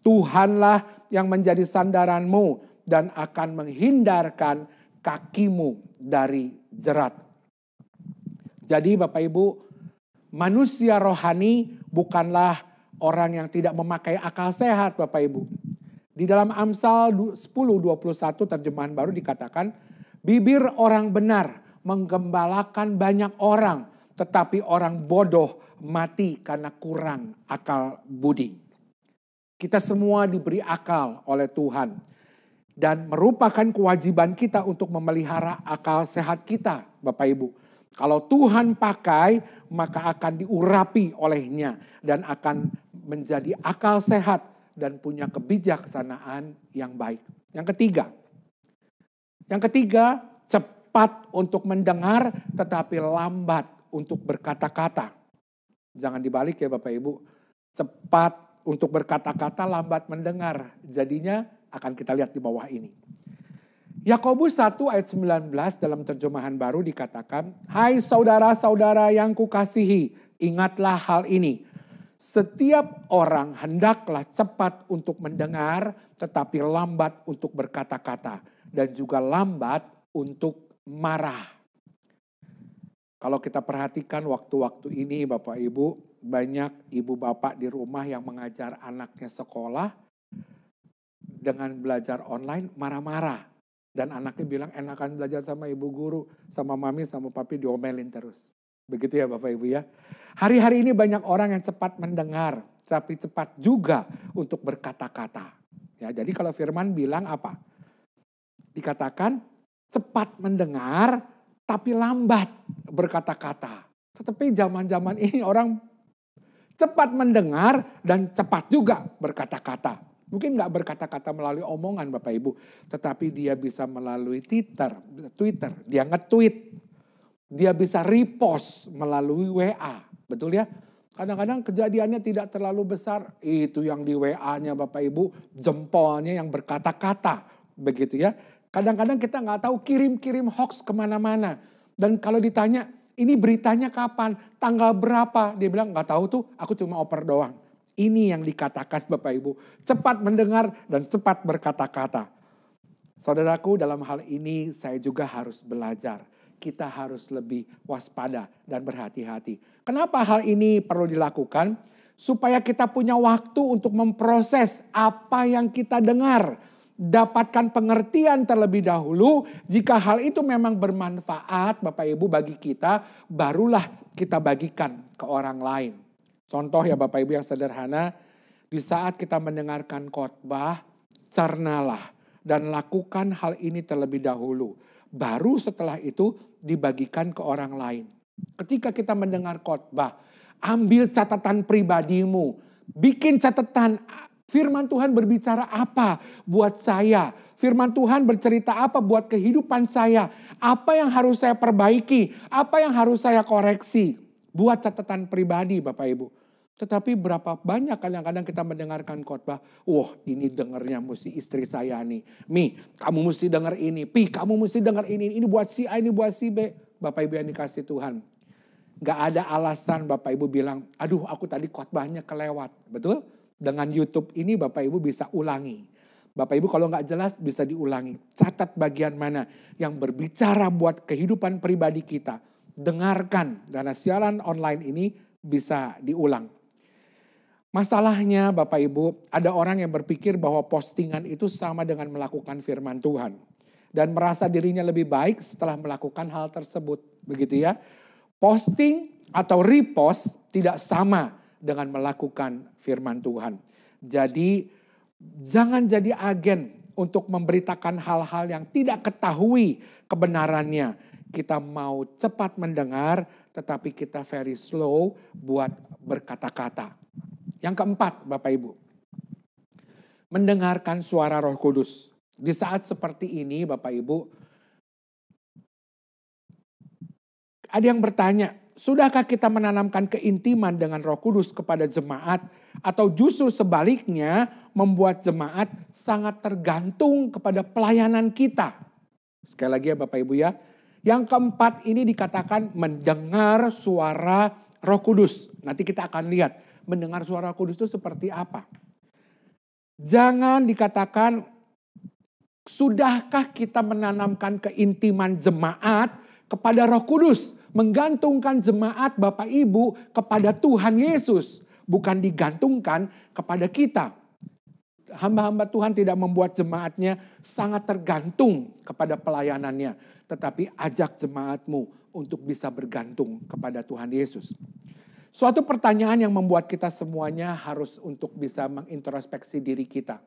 Tuhanlah yang menjadi sandaranmu. Dan akan menghindarkan kakimu dari jerat. Jadi Bapak Ibu, manusia rohani bukanlah orang yang tidak memakai akal sehat Bapak Ibu. Di dalam Amsal 10:21 terjemahan baru dikatakan, bibir orang benar menggembalakan banyak orang, tetapi orang bodoh mati karena kurang akal budi. Kita semua diberi akal oleh Tuhan. Dan merupakan kewajiban kita untuk memelihara akal sehat kita Bapak Ibu. Kalau Tuhan pakai maka akan diurapi olehnya. Dan akan menjadi akal sehat dan punya kebijaksanaan yang baik. Yang ketiga cepat untuk mendengar tetapi lambat untuk berkata-kata. Jangan dibalik ya Bapak Ibu. Cepat untuk berkata-kata, lambat mendengar. Jadinya akan kita lihat di bawah ini. Yakobus 1 ayat 19 dalam terjemahan baru dikatakan, hai saudara-saudara yang kukasihi, ingatlah hal ini. Setiap orang hendaklah cepat untuk mendengar, tetapi lambat untuk berkata-kata. Dan juga lambat untuk marah. Kalau kita perhatikan waktu-waktu ini Bapak Ibu, banyak ibu bapak di rumah yang mengajar anaknya sekolah, dengan belajar online marah-marah. Dan anaknya bilang enakan belajar sama ibu guru, sama mami, sama papi diomelin terus. Begitu ya Bapak Ibu ya. Hari-hari ini banyak orang yang cepat mendengar, tapi cepat juga untuk berkata-kata. Ya, jadi kalau firman bilang apa? Dikatakan cepat mendengar, tapi lambat berkata-kata. Tetapi zaman-zaman ini orang cepat mendengar dan cepat juga berkata-kata. Mungkin gak berkata-kata melalui omongan Bapak Ibu. Tetapi dia bisa melalui Twitter. Dia nge-tweet. Dia bisa repost melalui WA. Betul ya? Kadang-kadang kejadiannya tidak terlalu besar. Itu yang di WA-nya Bapak Ibu. Jempolnya yang berkata-kata. Begitu ya. Kadang-kadang kita gak tahu kirim-kirim hoax kemana-mana. Dan kalau ditanya ini beritanya kapan? Tanggal berapa? Dia bilang gak tahu tuh. Aku cuma oper doang. Ini yang dikatakan Bapak Ibu. Cepat mendengar dan cepat berkata-kata. Saudaraku, dalam hal ini saya juga harus belajar. Kita harus lebih waspada dan berhati-hati. Kenapa hal ini perlu dilakukan? supaya kita punya waktu untuk memproses apa yang kita dengar. Dapatkan pengertian terlebih dahulu. Jika hal itu memang bermanfaat Bapak Ibu bagi kita, barulah kita bagikan ke orang lain. Contoh ya Bapak Ibu yang sederhana, di saat kita mendengarkan khotbah, cernalah dan lakukan hal ini terlebih dahulu. Baru setelah itu dibagikan ke orang lain. Ketika kita mendengar khotbah, ambil catatan pribadimu, bikin catatan. Firman Tuhan berbicara apa buat saya? Firman Tuhan bercerita apa buat kehidupan saya? Apa yang harus saya perbaiki? Apa yang harus saya koreksi? Buat catatan pribadi Bapak Ibu. Tetapi berapa banyak kadang-kadang kita mendengarkan khotbah. Wah ini dengarnya mesti istri saya nih. Mi kamu mesti dengar ini. Pi kamu mesti dengar ini. Ini buat si A, ini buat si B. Bapak Ibu yang dikasih Tuhan. Gak ada alasan Bapak Ibu bilang, aduh aku tadi khotbahnya kelewat. Betul? Dengan YouTube ini Bapak Ibu bisa ulangi. Bapak Ibu kalau nggak jelas bisa diulangi. Catat bagian mana yang berbicara buat kehidupan pribadi kita. Dengarkan, karena siaran online ini bisa diulang. Masalahnya Bapak Ibu, ada orang yang berpikir bahwa postingan itu sama dengan melakukan firman Tuhan. Dan merasa dirinya lebih baik setelah melakukan hal tersebut. Begitu ya. Posting atau repost tidak sama dengan melakukan firman Tuhan. Jadi jangan jadi agen untuk memberitakan hal-hal yang tidak ketahui kebenarannya. Kita mau cepat mendengar tetapi kita very slow buat berkata-kata. Yang keempat Bapak Ibu, mendengarkan suara Roh Kudus. Di saat seperti ini Bapak Ibu, ada yang bertanya, sudahkah kita menanamkan keintiman dengan Roh Kudus kepada jemaat atau justru sebaliknya membuat jemaat sangat tergantung kepada pelayanan kita? Sekali lagi ya Bapak Ibu ya. Yang keempat ini dikatakan mendengar suara Roh Kudus. Nanti kita akan lihat mendengar suara Roh Kudus itu seperti apa. Jangan dikatakan sudahkah kita menanamkan keintiman jemaat kepada Roh Kudus. Menggantungkan jemaat Bapak Ibu kepada Tuhan Yesus. Bukan digantungkan kepada kita. Hamba-hamba Tuhan tidak membuat jemaatnya sangat tergantung kepada pelayanannya. Tetapi ajak jemaatmu untuk bisa bergantung kepada Tuhan Yesus. Suatu pertanyaan yang membuat kita semuanya harus untuk bisa mengintrospeksi diri kita.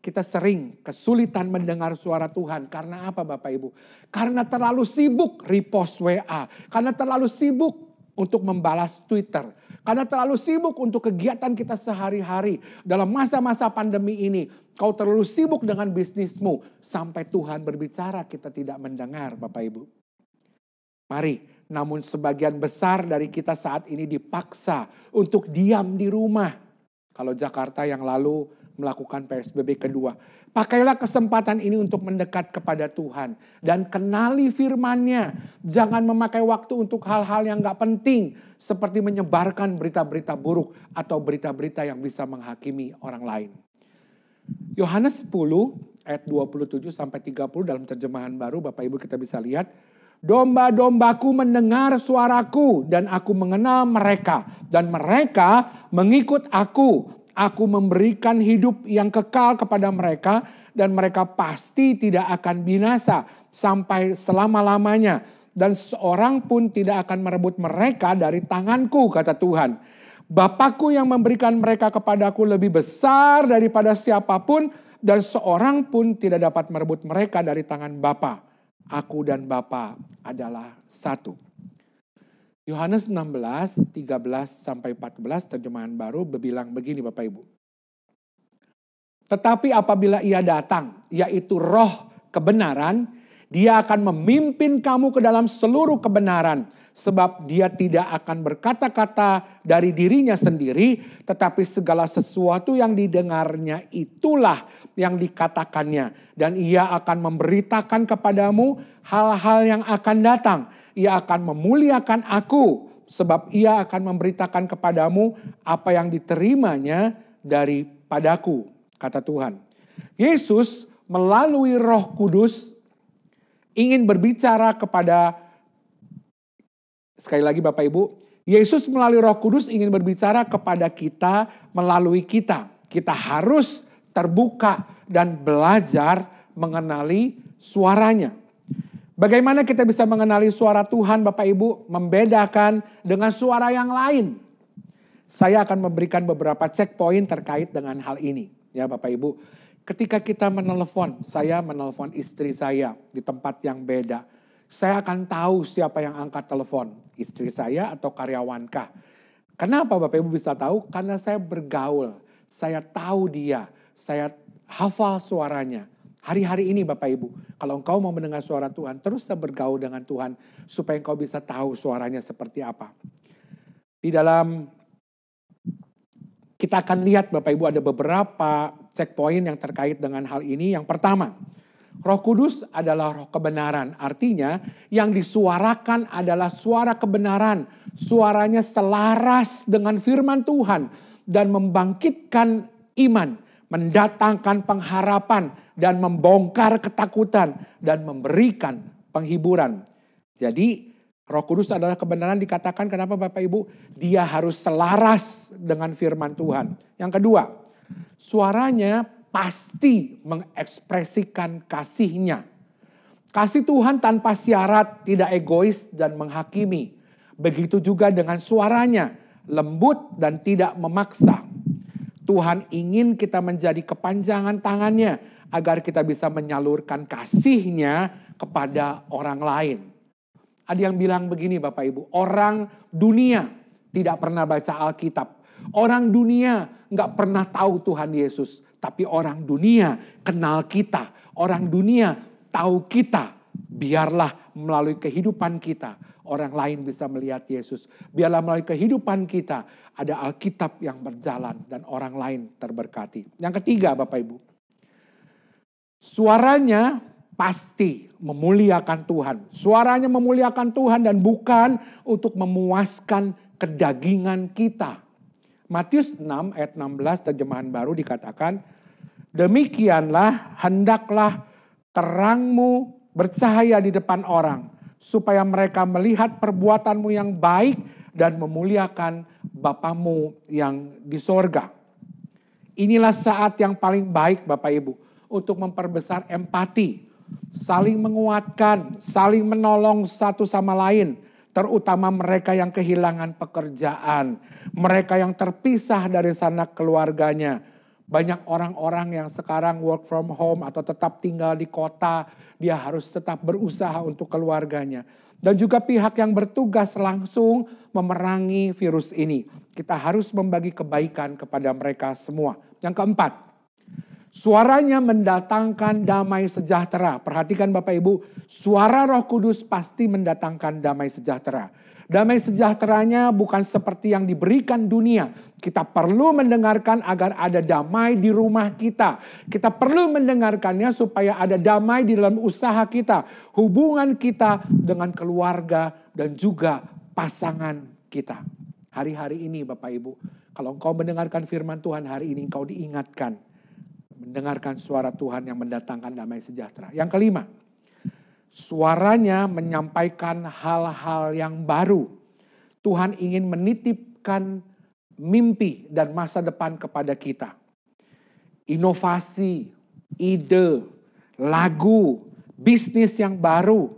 Kita sering kesulitan mendengar suara Tuhan. Karena apa Bapak Ibu? Karena terlalu sibuk repost WA. Karena terlalu sibuk untuk membalas Twitter. Karena terlalu sibuk untuk kegiatan kita sehari-hari. Dalam masa-masa pandemi ini. Kau terlalu sibuk dengan bisnismu. Sampai Tuhan berbicara kita tidak mendengar Bapak Ibu. Mari, namun sebagian besar dari kita saat ini dipaksa untuk diam di rumah. Kalau Jakarta yang lalu melakukan PSBB kedua. Pakailah kesempatan ini untuk mendekat kepada Tuhan. Dan kenali firman-Nya. Jangan memakai waktu untuk hal-hal yang gak penting. Seperti menyebarkan berita-berita buruk. Atau berita-berita yang bisa menghakimi orang lain. Yohanes 10 ayat 27 sampai 30 dalam terjemahan baru. Bapak Ibu kita bisa lihat. Domba-dombaku mendengar suaraku dan aku mengenal mereka. Dan mereka mengikut aku. Aku memberikan hidup yang kekal kepada mereka dan mereka pasti tidak akan binasa sampai selama-lamanya. Dan seorang pun tidak akan merebut mereka dari tanganku, kata Tuhan. Bapakku yang memberikan mereka kepadaku lebih besar daripada siapapun dan seorang pun tidak dapat merebut mereka dari tangan Bapa. Aku dan Bapa adalah satu. Yohanes 16, 13 sampai 14 terjemahan baru berbilang begini Bapak Ibu. Tetapi apabila ia datang, yaitu roh kebenaran, dia akan memimpin kamu ke dalam seluruh kebenaran. Sebab dia tidak akan berkata-kata dari dirinya sendiri, tetapi segala sesuatu yang didengarnya itulah yang dikatakannya. Dan ia akan memberitakan kepadamu hal-hal yang akan datang. Ia akan memuliakan aku, sebab ia akan memberitakan kepadamu apa yang diterimanya daripadaku, kata Tuhan. Yesus melalui Roh Kudus ingin berbicara kepada, sekali lagi Bapak Ibu, Yesus melalui Roh Kudus ingin berbicara kepada kita melalui kita. Kita harus terbuka dan belajar mengenali suaranya. Bagaimana kita bisa mengenali suara Tuhan Bapak Ibu? Membedakan dengan suara yang lain. Saya akan memberikan beberapa checkpoint terkait dengan hal ini. Ya Bapak Ibu, ketika kita menelpon, saya menelpon istri saya di tempat yang beda. Saya akan tahu siapa yang angkat telepon, istri saya atau karyawankah. Kenapa Bapak Ibu bisa tahu? Karena saya bergaul, saya tahu dia, saya hafal suaranya. Hari-hari ini Bapak Ibu, kalau engkau mau mendengar suara Tuhan, terus bergaul dengan Tuhan supaya engkau bisa tahu suaranya seperti apa. Di dalam kita akan lihat Bapak Ibu ada beberapa checkpoint yang terkait dengan hal ini. Yang pertama, Roh Kudus adalah roh kebenaran. Artinya yang disuarakan adalah suara kebenaran. Suaranya selaras dengan firman Tuhan dan membangkitkan iman, mendatangkan pengharapan dan membongkar ketakutan dan memberikan penghiburan. Jadi Roh Kudus adalah kebenaran, dikatakan kenapa Bapak Ibu? Dia harus selaras dengan firman Tuhan. Yang kedua, suaranya pasti mengekspresikan kasihnya. Kasih Tuhan tanpa syarat, tidak egois dan menghakimi. Begitu juga dengan suaranya, lembut dan tidak memaksa. Tuhan ingin kita menjadi kepanjangan tangannya agar kita bisa menyalurkan kasihnya kepada orang lain. Ada yang bilang begini Bapak Ibu, orang dunia tidak pernah baca Alkitab. Orang dunia nggak pernah tahu Tuhan Yesus. Tapi orang dunia kenal kita. Orang dunia tahu kita. Biarlah melalui kehidupan kita orang lain bisa melihat Yesus. Biarlah melalui kehidupan kita ada Alkitab yang berjalan dan orang lain terberkati. Yang ketiga Bapak Ibu, suaranya pasti memuliakan Tuhan. Suaranya memuliakan Tuhan dan bukan untuk memuaskan kedagingan kita. Matius 6 ayat 16 terjemahan baru dikatakan, demikianlah hendaklah terangmu bercahaya di depan orang, supaya mereka melihat perbuatanmu yang baik dan memuliakan Bapamu yang di sorga. Inilah saat yang paling baik Bapak Ibu untuk memperbesar empati, saling menguatkan, saling menolong satu sama lain. Terutama mereka yang kehilangan pekerjaan, mereka yang terpisah dari sanak keluarganya. Banyak orang-orang yang sekarang work from home atau tetap tinggal di kota, dia harus tetap berusaha untuk keluarganya. Dan juga pihak yang bertugas langsung memerangi virus ini. Kita harus membagi kebaikan kepada mereka semua. Yang keempat, suaranya mendatangkan damai sejahtera. Perhatikan Bapak Ibu, suara Roh Kudus pasti mendatangkan damai sejahtera. Damai sejahteranya bukan seperti yang diberikan dunia. Kita perlu mendengarkan agar ada damai di rumah kita. Kita perlu mendengarkannya supaya ada damai di dalam usaha kita. Hubungan kita dengan keluarga dan juga pasangan kita. Hari-hari ini Bapak Ibu, kalau engkau mendengarkan firman Tuhan hari ini engkau diingatkan. Mendengarkan suara Tuhan yang mendatangkan damai sejahtera. Yang kelima, suaranya menyampaikan hal-hal yang baru. Tuhan ingin menitipkan mimpi dan masa depan kepada kita. Inovasi, ide, lagu, bisnis yang baru.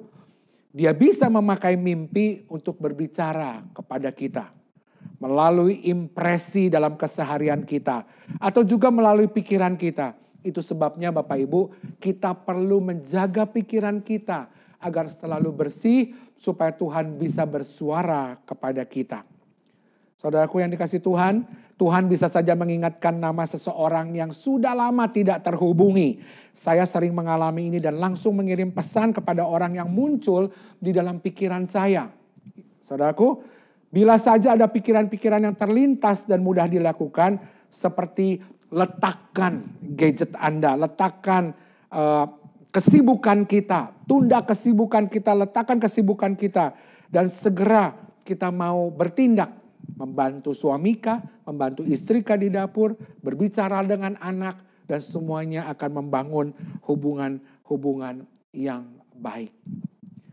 Dia bisa memakai mimpi untuk berbicara kepada kita. Melalui impresi dalam keseharian kita. Atau juga melalui pikiran kita. Itu sebabnya Bapak Ibu, kita perlu menjaga pikiran kita agar selalu bersih supaya Tuhan bisa bersuara kepada kita. Saudaraku yang dikasihi Tuhan, Tuhan bisa saja mengingatkan nama seseorang yang sudah lama tidak terhubungi. Saya sering mengalami ini dan langsung mengirim pesan kepada orang yang muncul di dalam pikiran saya. Saudaraku, bila saja ada pikiran-pikiran yang terlintas dan mudah dilakukan, seperti letakkan gadget Anda, letakkan kesibukan kita, tunda kesibukan kita, letakkan kesibukan kita, dan segera kita mau bertindak, membantu suamika, membantu istrika di dapur, berbicara dengan anak, dan semuanya akan membangun hubungan-hubungan yang baik.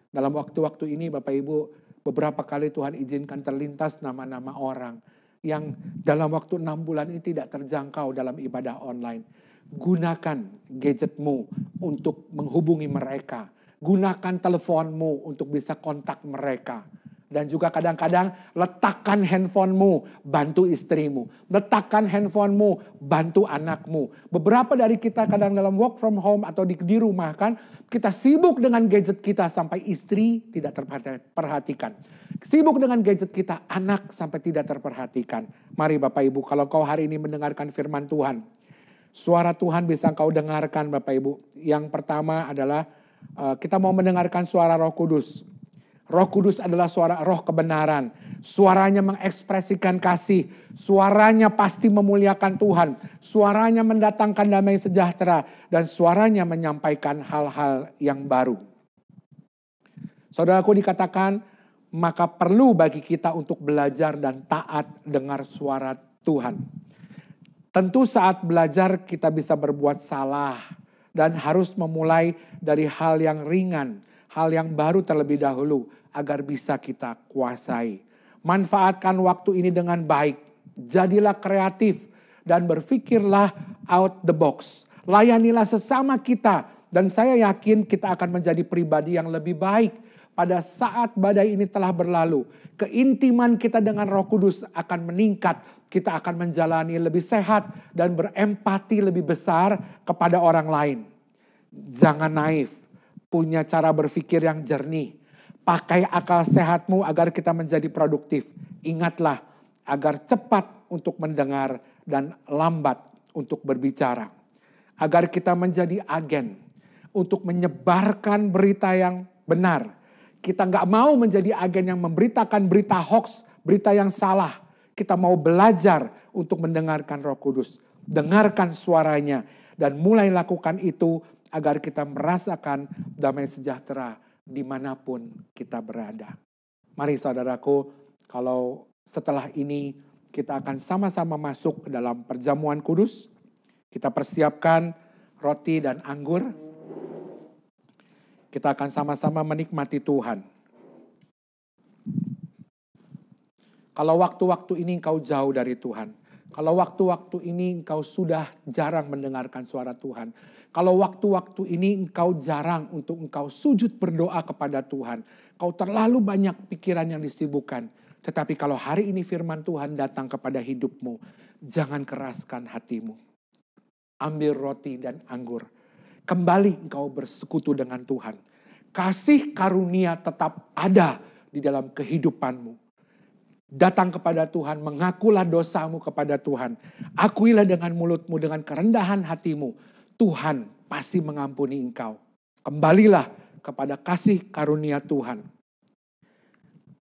Dalam waktu-waktu ini Bapak Ibu, Beberapa kali Tuhan izinkan terlintas nama-nama orang yang dalam waktu 6 bulan ini tidak terjangkau dalam ibadah online. Gunakan gadgetmu untuk menghubungi mereka. Gunakan teleponmu untuk bisa kontak mereka. Dan juga kadang-kadang letakkan handphonemu, bantu istrimu. Letakkan handphonemu, bantu anakmu. Beberapa dari kita kadang dalam work from home atau di rumah kan, kita sibuk dengan gadget kita sampai istri tidak terperhatikan. Sibuk dengan gadget kita, anak sampai tidak terperhatikan. Mari Bapak Ibu, kalau kau hari ini mendengarkan firman Tuhan, suara Tuhan bisa kau dengarkan Bapak Ibu. Yang pertama adalah kita mau mendengarkan suara Roh Kudus. Roh Kudus adalah suara roh kebenaran. Suaranya mengekspresikan kasih. Suaranya pasti memuliakan Tuhan. Suaranya mendatangkan damai sejahtera. Dan suaranya menyampaikan hal-hal yang baru. Saudaraku, dikatakan, maka perlu bagi kita untuk belajar dan taat dengar suara Tuhan. Tentu saat belajar kita bisa berbuat salah. Dan harus memulai dari hal yang ringan, hal yang baru terlebih dahulu agar bisa kita kuasai. Manfaatkan waktu ini dengan baik. Jadilah kreatif dan berpikirlah out the box. Layanilah sesama kita dan saya yakin kita akan menjadi pribadi yang lebih baik pada saat badai ini telah berlalu. Keintiman kita dengan Roh Kudus akan meningkat. Kita akan menjalani lebih sehat dan berempati lebih besar kepada orang lain. Jangan naif, punya cara berpikir yang jernih. Pakai akal sehatmu agar kita menjadi produktif. Ingatlah agar cepat untuk mendengar dan lambat untuk berbicara. Agar kita menjadi agen untuk menyebarkan berita yang benar. Kita nggak mau menjadi agen yang memberitakan berita hoax, berita yang salah. Kita mau belajar untuk mendengarkan Roh Kudus. Dengarkan suaranya dan mulai lakukan itu agar kita merasakan damai sejahtera dimanapun kita berada. Mari saudaraku, kalau setelah ini kita akan sama-sama masuk ke dalam perjamuan kudus. Kita persiapkan roti dan anggur. Kita akan sama-sama menikmati Tuhan. Kalau waktu-waktu ini engkau jauh dari Tuhan. Kalau waktu-waktu ini engkau sudah jarang mendengarkan suara Tuhan. Kalau waktu-waktu ini engkau jarang untuk engkau sujud berdoa kepada Tuhan. Kau terlalu banyak pikiran yang disibukkan. Tetapi kalau hari ini firman Tuhan datang kepada hidupmu, jangan keraskan hatimu. Ambil roti dan anggur. Kembali engkau bersekutu dengan Tuhan. Kasih karunia tetap ada di dalam kehidupanmu. Datang kepada Tuhan, mengakulah dosamu kepada Tuhan. Akuilah dengan mulutmu, dengan kerendahan hatimu. Tuhan pasti mengampuni engkau. Kembalilah kepada kasih karunia Tuhan.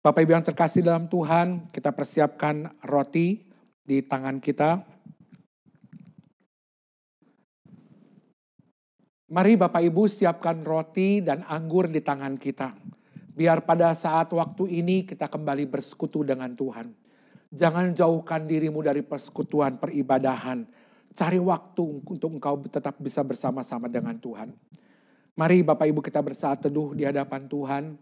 Bapak Ibu yang terkasih dalam Tuhan, kita persiapkan roti di tangan kita. Mari Bapak Ibu siapkan roti dan anggur di tangan kita. Biar pada saat waktu ini kita kembali bersekutu dengan Tuhan. Jangan jauhkan dirimu dari persekutuan peribadahan. Cari waktu untuk engkau tetap bisa bersama-sama dengan Tuhan. Mari Bapak Ibu kita bersaat teduh di hadapan Tuhan.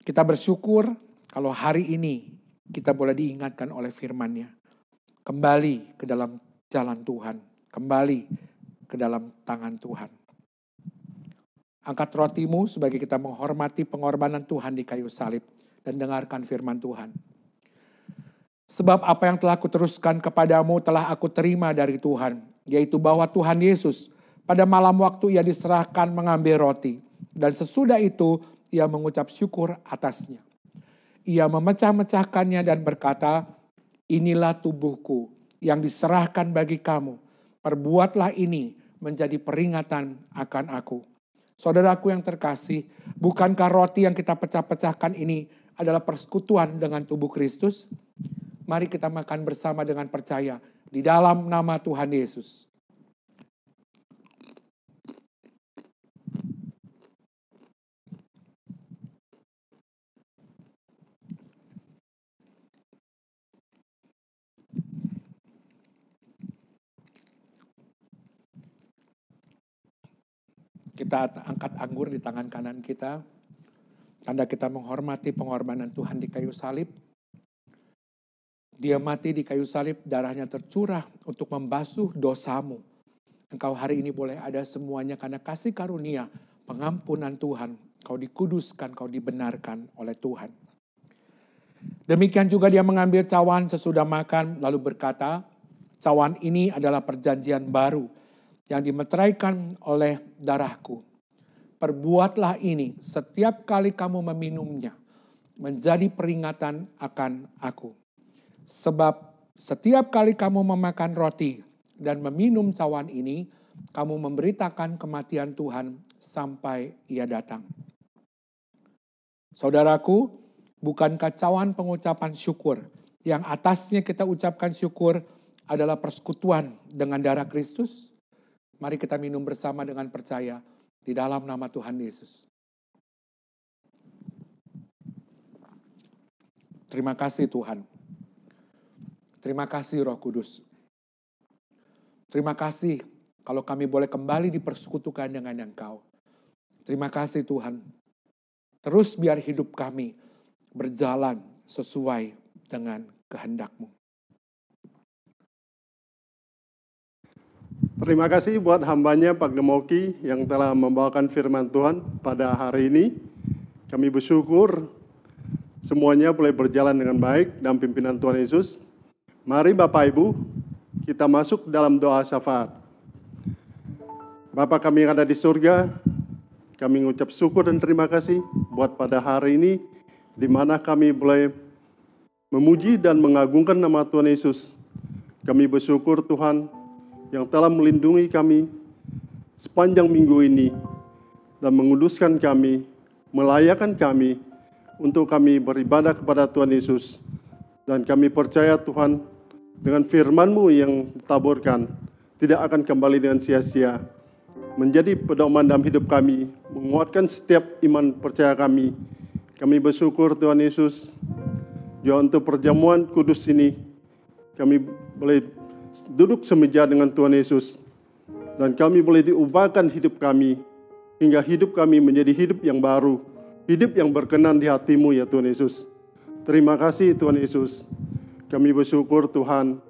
Kita bersyukur kalau hari ini kita boleh diingatkan oleh firman-Nya. Kembali ke dalam jalan Tuhan. Kembali ke dalam tangan Tuhan. Angkat rotimu sebagai kita menghormati pengorbanan Tuhan di kayu salib. Dan dengarkan firman Tuhan. Sebab apa yang telah kuteruskan kepadamu telah aku terima dari Tuhan. Yaitu bahwa Tuhan Yesus pada malam waktu ia diserahkan mengambil roti. Dan sesudah itu ia mengucap syukur atasnya. Ia memecah-mecahkannya dan berkata, inilah tubuhku yang diserahkan bagi kamu. Perbuatlah ini menjadi peringatan akan aku. Saudaraku yang terkasih, bukankah roti yang kita pecah-pecahkan ini adalah persekutuan dengan tubuh Kristus? Mari kita makan bersama dengan percaya di dalam nama Tuhan Yesus. Kita angkat anggur di tangan kanan kita. Tanda kita menghormati pengorbanan Tuhan di kayu salib. Dia mati di kayu salib, darahnya tercurah untuk membasuh dosamu. Engkau hari ini boleh ada semuanya karena kasih karunia, pengampunan Tuhan. Kau dikuduskan, kau dibenarkan oleh Tuhan. Demikian juga dia mengambil cawan sesudah makan, lalu berkata, cawan ini adalah perjanjian baru yang dimeteraikan oleh darahku. Perbuatlah ini setiap kali kamu meminumnya, menjadi peringatan akan aku. Sebab setiap kali kamu memakan roti dan meminum cawan ini, kamu memberitakan kematian Tuhan sampai Ia datang. Saudaraku, bukankah cawan pengucapan syukur yang atasnya kita ucapkan syukur adalah persekutuan dengan darah Kristus? Mari kita minum bersama dengan percaya di dalam nama Tuhan Yesus. Terima kasih Tuhan. Terima kasih Roh Kudus. Terima kasih kalau kami boleh kembali dipersekutukan dengan Engkau. Terima kasih Tuhan. Terus biar hidup kami berjalan sesuai dengan kehendak-Mu. Terima kasih buat hambanya Pak Gemoki yang telah membawakan firman Tuhan pada hari ini. Kami bersyukur semuanya boleh berjalan dengan baik dalam pimpinan Tuhan Yesus. Mari Bapak Ibu, kita masuk dalam doa syafaat. Bapa kami yang ada di surga, kami mengucap syukur dan terima kasih buat pada hari ini, di mana kami boleh memuji dan mengagungkan nama Tuhan Yesus. Kami bersyukur Tuhan yang telah melindungi kami sepanjang minggu ini dan menguduskan kami, melayakkan kami untuk kami beribadah kepada Tuhan Yesus. Dan kami percaya Tuhan, dengan firman-Mu yang ditaburkan, tidak akan kembali dengan sia-sia. Menjadi pedoman dalam hidup kami, menguatkan setiap iman percaya kami. Kami bersyukur Tuhan Yesus, juga untuk perjamuan kudus ini, kami boleh duduk semeja dengan Tuhan Yesus. Dan kami boleh diubahkan hidup kami, hingga hidup kami menjadi hidup yang baru, hidup yang berkenan di hati-Mu ya Tuhan Yesus. Terima kasih Tuhan Yesus. Kami bersyukur Tuhan,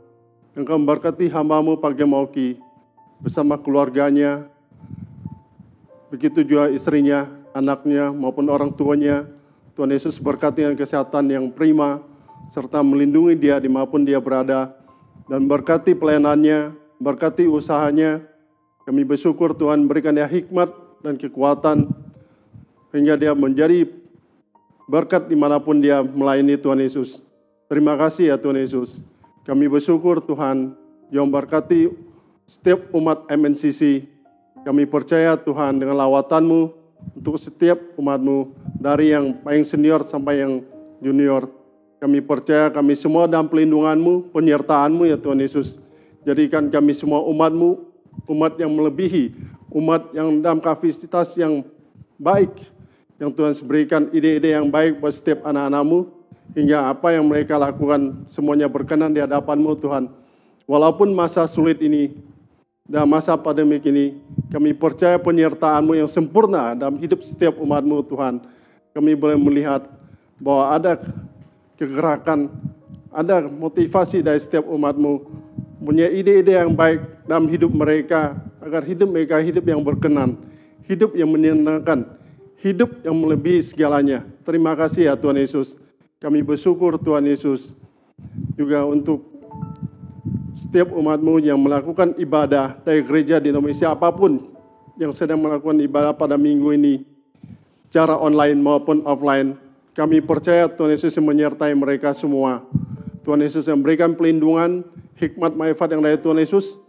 Engkau memberkati hamba-Mu Pak Gemoki bersama keluarganya, begitu juga istrinya, anaknya maupun orang tuanya. Tuhan Yesus berkati dengan kesehatan yang prima, serta melindungi dia dimanapun dia berada, dan berkati pelayanannya, berkati usahanya. Kami bersyukur Tuhan berikan dia hikmat dan kekuatan, hingga dia menjadi berkat dimanapun dia melayani Tuhan Yesus. Terima kasih ya Tuhan Yesus. Kami bersyukur Tuhan yang memberkati setiap umat MNCC. Kami percaya Tuhan dengan lawatan-Mu untuk setiap umat-Mu, dari yang paling senior sampai yang junior. Kami percaya kami semua dalam pelindungan-Mu, penyertaan-Mu ya Tuhan Yesus. Jadikan kami semua umat-Mu, umat yang melebihi, umat yang dalam kapasitas yang baik, yang Tuhan berikan ide-ide yang baik buat setiap anak-anak-Mu, hingga apa yang mereka lakukan semuanya berkenan di hadapan-Mu Tuhan. Walaupun masa sulit ini dan masa pandemik ini, kami percaya penyertaan-Mu yang sempurna dalam hidup setiap umat-Mu Tuhan. Kami boleh melihat bahwa ada kegerakan, ada motivasi dari setiap umat-Mu, punya ide-ide yang baik dalam hidup mereka, agar hidup mereka hidup yang berkenan, hidup yang menyenangkan, hidup yang melebihi segalanya. Terima kasih ya Tuhan Yesus. Kami bersyukur Tuhan Yesus juga untuk setiap umat-Mu yang melakukan ibadah dari gereja denominasi apapun yang sedang melakukan ibadah pada minggu ini, secara online maupun offline. Kami percaya Tuhan Yesus yang menyertai mereka semua. Tuhan Yesus yang memberikan pelindungan, hikmat manfaat yang dari Tuhan Yesus,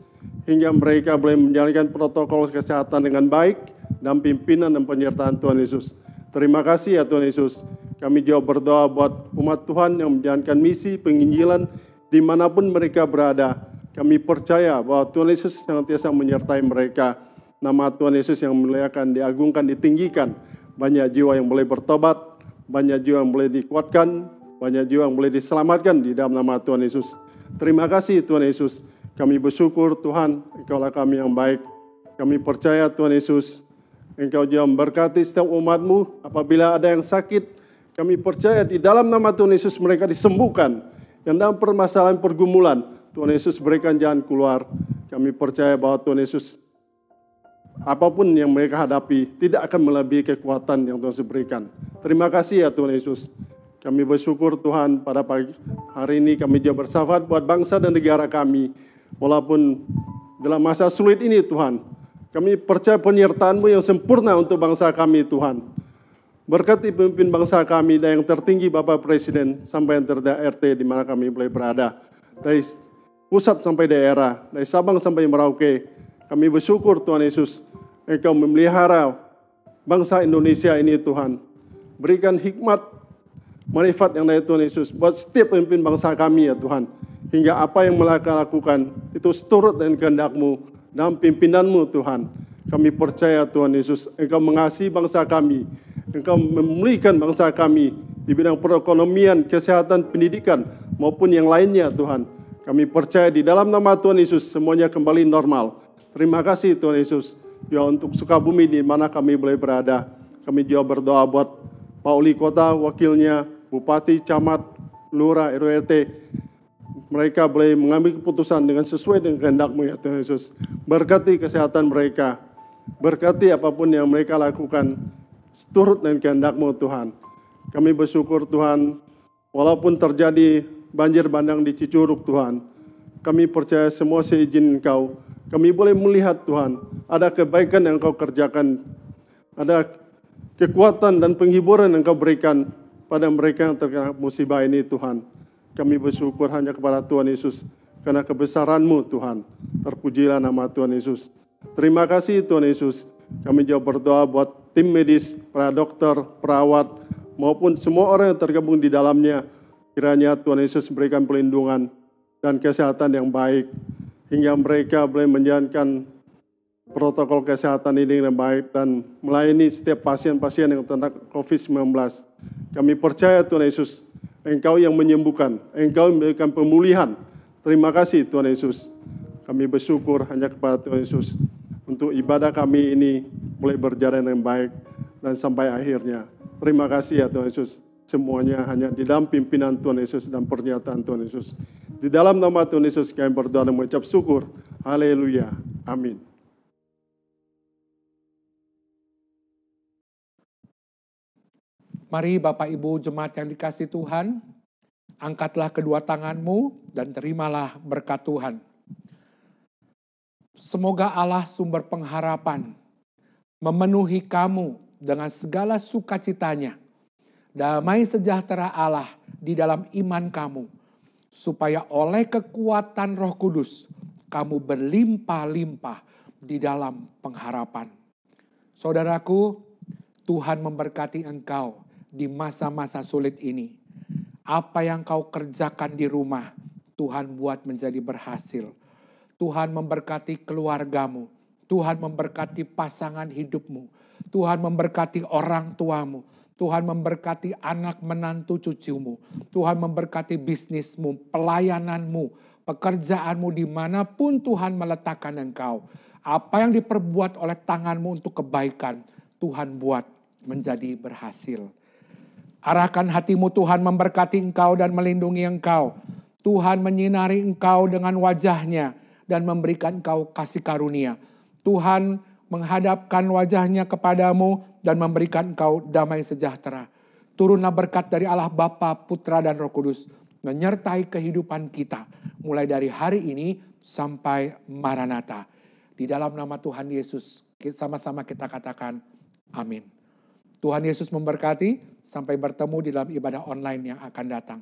hingga mereka boleh menjalankan protokol kesehatan dengan baik dan pimpinan dan penyertaan Tuhan Yesus. Terima kasih ya Tuhan Yesus. Kami juga berdoa buat umat Tuhan yang menjalankan misi penginjilan dimanapun mereka berada. Kami percaya bahwa Tuhan Yesus senantiasa menyertai mereka. Nama Tuhan Yesus yang dimuliakan, diagungkan, ditinggikan. Banyak jiwa yang boleh bertobat, banyak jiwa yang boleh dikuatkan, banyak jiwa yang boleh diselamatkan di dalam nama Tuhan Yesus. Terima kasih Tuhan Yesus. Kami bersyukur Tuhan, Engkaulah kami yang baik. Kami percaya Tuhan Yesus, Engkau juga memberkati setiap umat-Mu. Apabila ada yang sakit, kami percaya di dalam nama Tuhan Yesus mereka disembuhkan. Yang dalam permasalahan pergumulan, Tuhan Yesus berikan jalan keluar. Kami percaya bahwa Tuhan Yesus, apapun yang mereka hadapi, tidak akan melebihi kekuatan yang Tuhan Yesus berikan. Terima kasih ya Tuhan Yesus. Kami bersyukur Tuhan pada pagi hari ini kami juga bersyafaat buat bangsa dan negara kami. Walaupun dalam masa sulit ini Tuhan, kami percaya penyertaan-Mu yang sempurna untuk bangsa kami Tuhan. Berkati pemimpin bangsa kami dan yang tertinggi Bapak Presiden sampai yang terdekat RT di mana kami boleh berada. Dari pusat sampai daerah, dari Sabang sampai Merauke. Kami bersyukur Tuhan Yesus, Engkau memelihara bangsa Indonesia ini Tuhan. Berikan hikmat, marifat yang dari Tuhan Yesus buat setiap pemimpin bangsa kami ya Tuhan. Hingga apa yang mereka lakukan itu seturut dengan kehendak-Mu dalam pimpinan-Mu Tuhan. Kami percaya Tuhan Yesus, Engkau mengasihi bangsa kami. Engkau memulihkan bangsa kami di bidang perekonomian, kesehatan, pendidikan, maupun yang lainnya Tuhan. Kami percaya di dalam nama Tuhan Yesus semuanya kembali normal. Terima kasih Tuhan Yesus. Ya untuk Sukabumi di mana kami boleh berada. Kami juga berdoa buat Pak Wali Kota, wakilnya, Bupati, Camat, Lurah, RWT. Mereka boleh mengambil keputusan dengan sesuai dengan kehendak-Mu ya Tuhan Yesus. Berkati kesehatan mereka. Berkati apapun yang mereka lakukan. Seturut dengan kehendak-Mu Tuhan. Kami bersyukur Tuhan, walaupun terjadi banjir bandang di Cicurug Tuhan, kami percaya semua seizin Engkau. Kami boleh melihat Tuhan, ada kebaikan yang Engkau kerjakan, ada kekuatan dan penghiburan yang Engkau berikan pada mereka yang terkena musibah ini Tuhan. Kami bersyukur hanya kepada Tuhan Yesus, karena kebesaran-Mu Tuhan. Terpujilah nama Tuhan Yesus. Terima kasih Tuhan Yesus. Kami juga berdoa buat tim medis, para dokter, perawat, maupun semua orang yang tergabung di dalamnya. Kiranya Tuhan Yesus berikan perlindungan dan kesehatan yang baik. Hingga mereka boleh menjalankan protokol kesehatan ini dengan baik dan melayani setiap pasien-pasien yang terkena COVID-19. Kami percaya Tuhan Yesus, Engkau yang menyembuhkan, Engkau yang memberikan pemulihan. Terima kasih Tuhan Yesus. Kami bersyukur hanya kepada Tuhan Yesus. Untuk ibadah kami ini boleh berjalan dengan baik dan sampai akhirnya. Terima kasih ya Tuhan Yesus. Semuanya hanya di dalam pimpinan Tuhan Yesus dan pernyataan Tuhan Yesus. Di dalam nama Tuhan Yesus kami berdoa dan mengucap syukur. Haleluya. Amin. Mari Bapak Ibu jemaat yang dikasihi Tuhan, angkatlah kedua tanganmu dan terimalah berkat Tuhan. Semoga Allah sumber pengharapan memenuhi kamu dengan segala sukacitanya. Damai sejahtera Allah di dalam iman kamu. Supaya oleh kekuatan Roh Kudus kamu berlimpah-limpah di dalam pengharapan. Saudaraku, Tuhan memberkati engkau di masa-masa sulit ini. Apa yang kau kerjakan di rumah, Tuhan buat menjadi berhasil. Tuhan memberkati keluargamu. Tuhan memberkati pasangan hidupmu. Tuhan memberkati orang tuamu. Tuhan memberkati anak menantu cucumu. Tuhan memberkati bisnismu, pelayananmu, pekerjaanmu dimanapun Tuhan meletakkan engkau. Apa yang diperbuat oleh tanganmu untuk kebaikan, Tuhan buat menjadi berhasil. Arahkan hatimu, Tuhan memberkati engkau dan melindungi engkau. Tuhan menyinari engkau dengan wajahnya dan memberikan engkau kasih karunia. Tuhan menghadapkan wajahnya kepadamu dan memberikan engkau damai sejahtera. Turunlah berkat dari Allah Bapa, Putra dan Roh Kudus menyertai kehidupan kita mulai dari hari ini sampai Maranatha. Di dalam nama Tuhan Yesus sama-sama kita katakan amin. Tuhan Yesus memberkati, sampai bertemu di dalam ibadah online yang akan datang.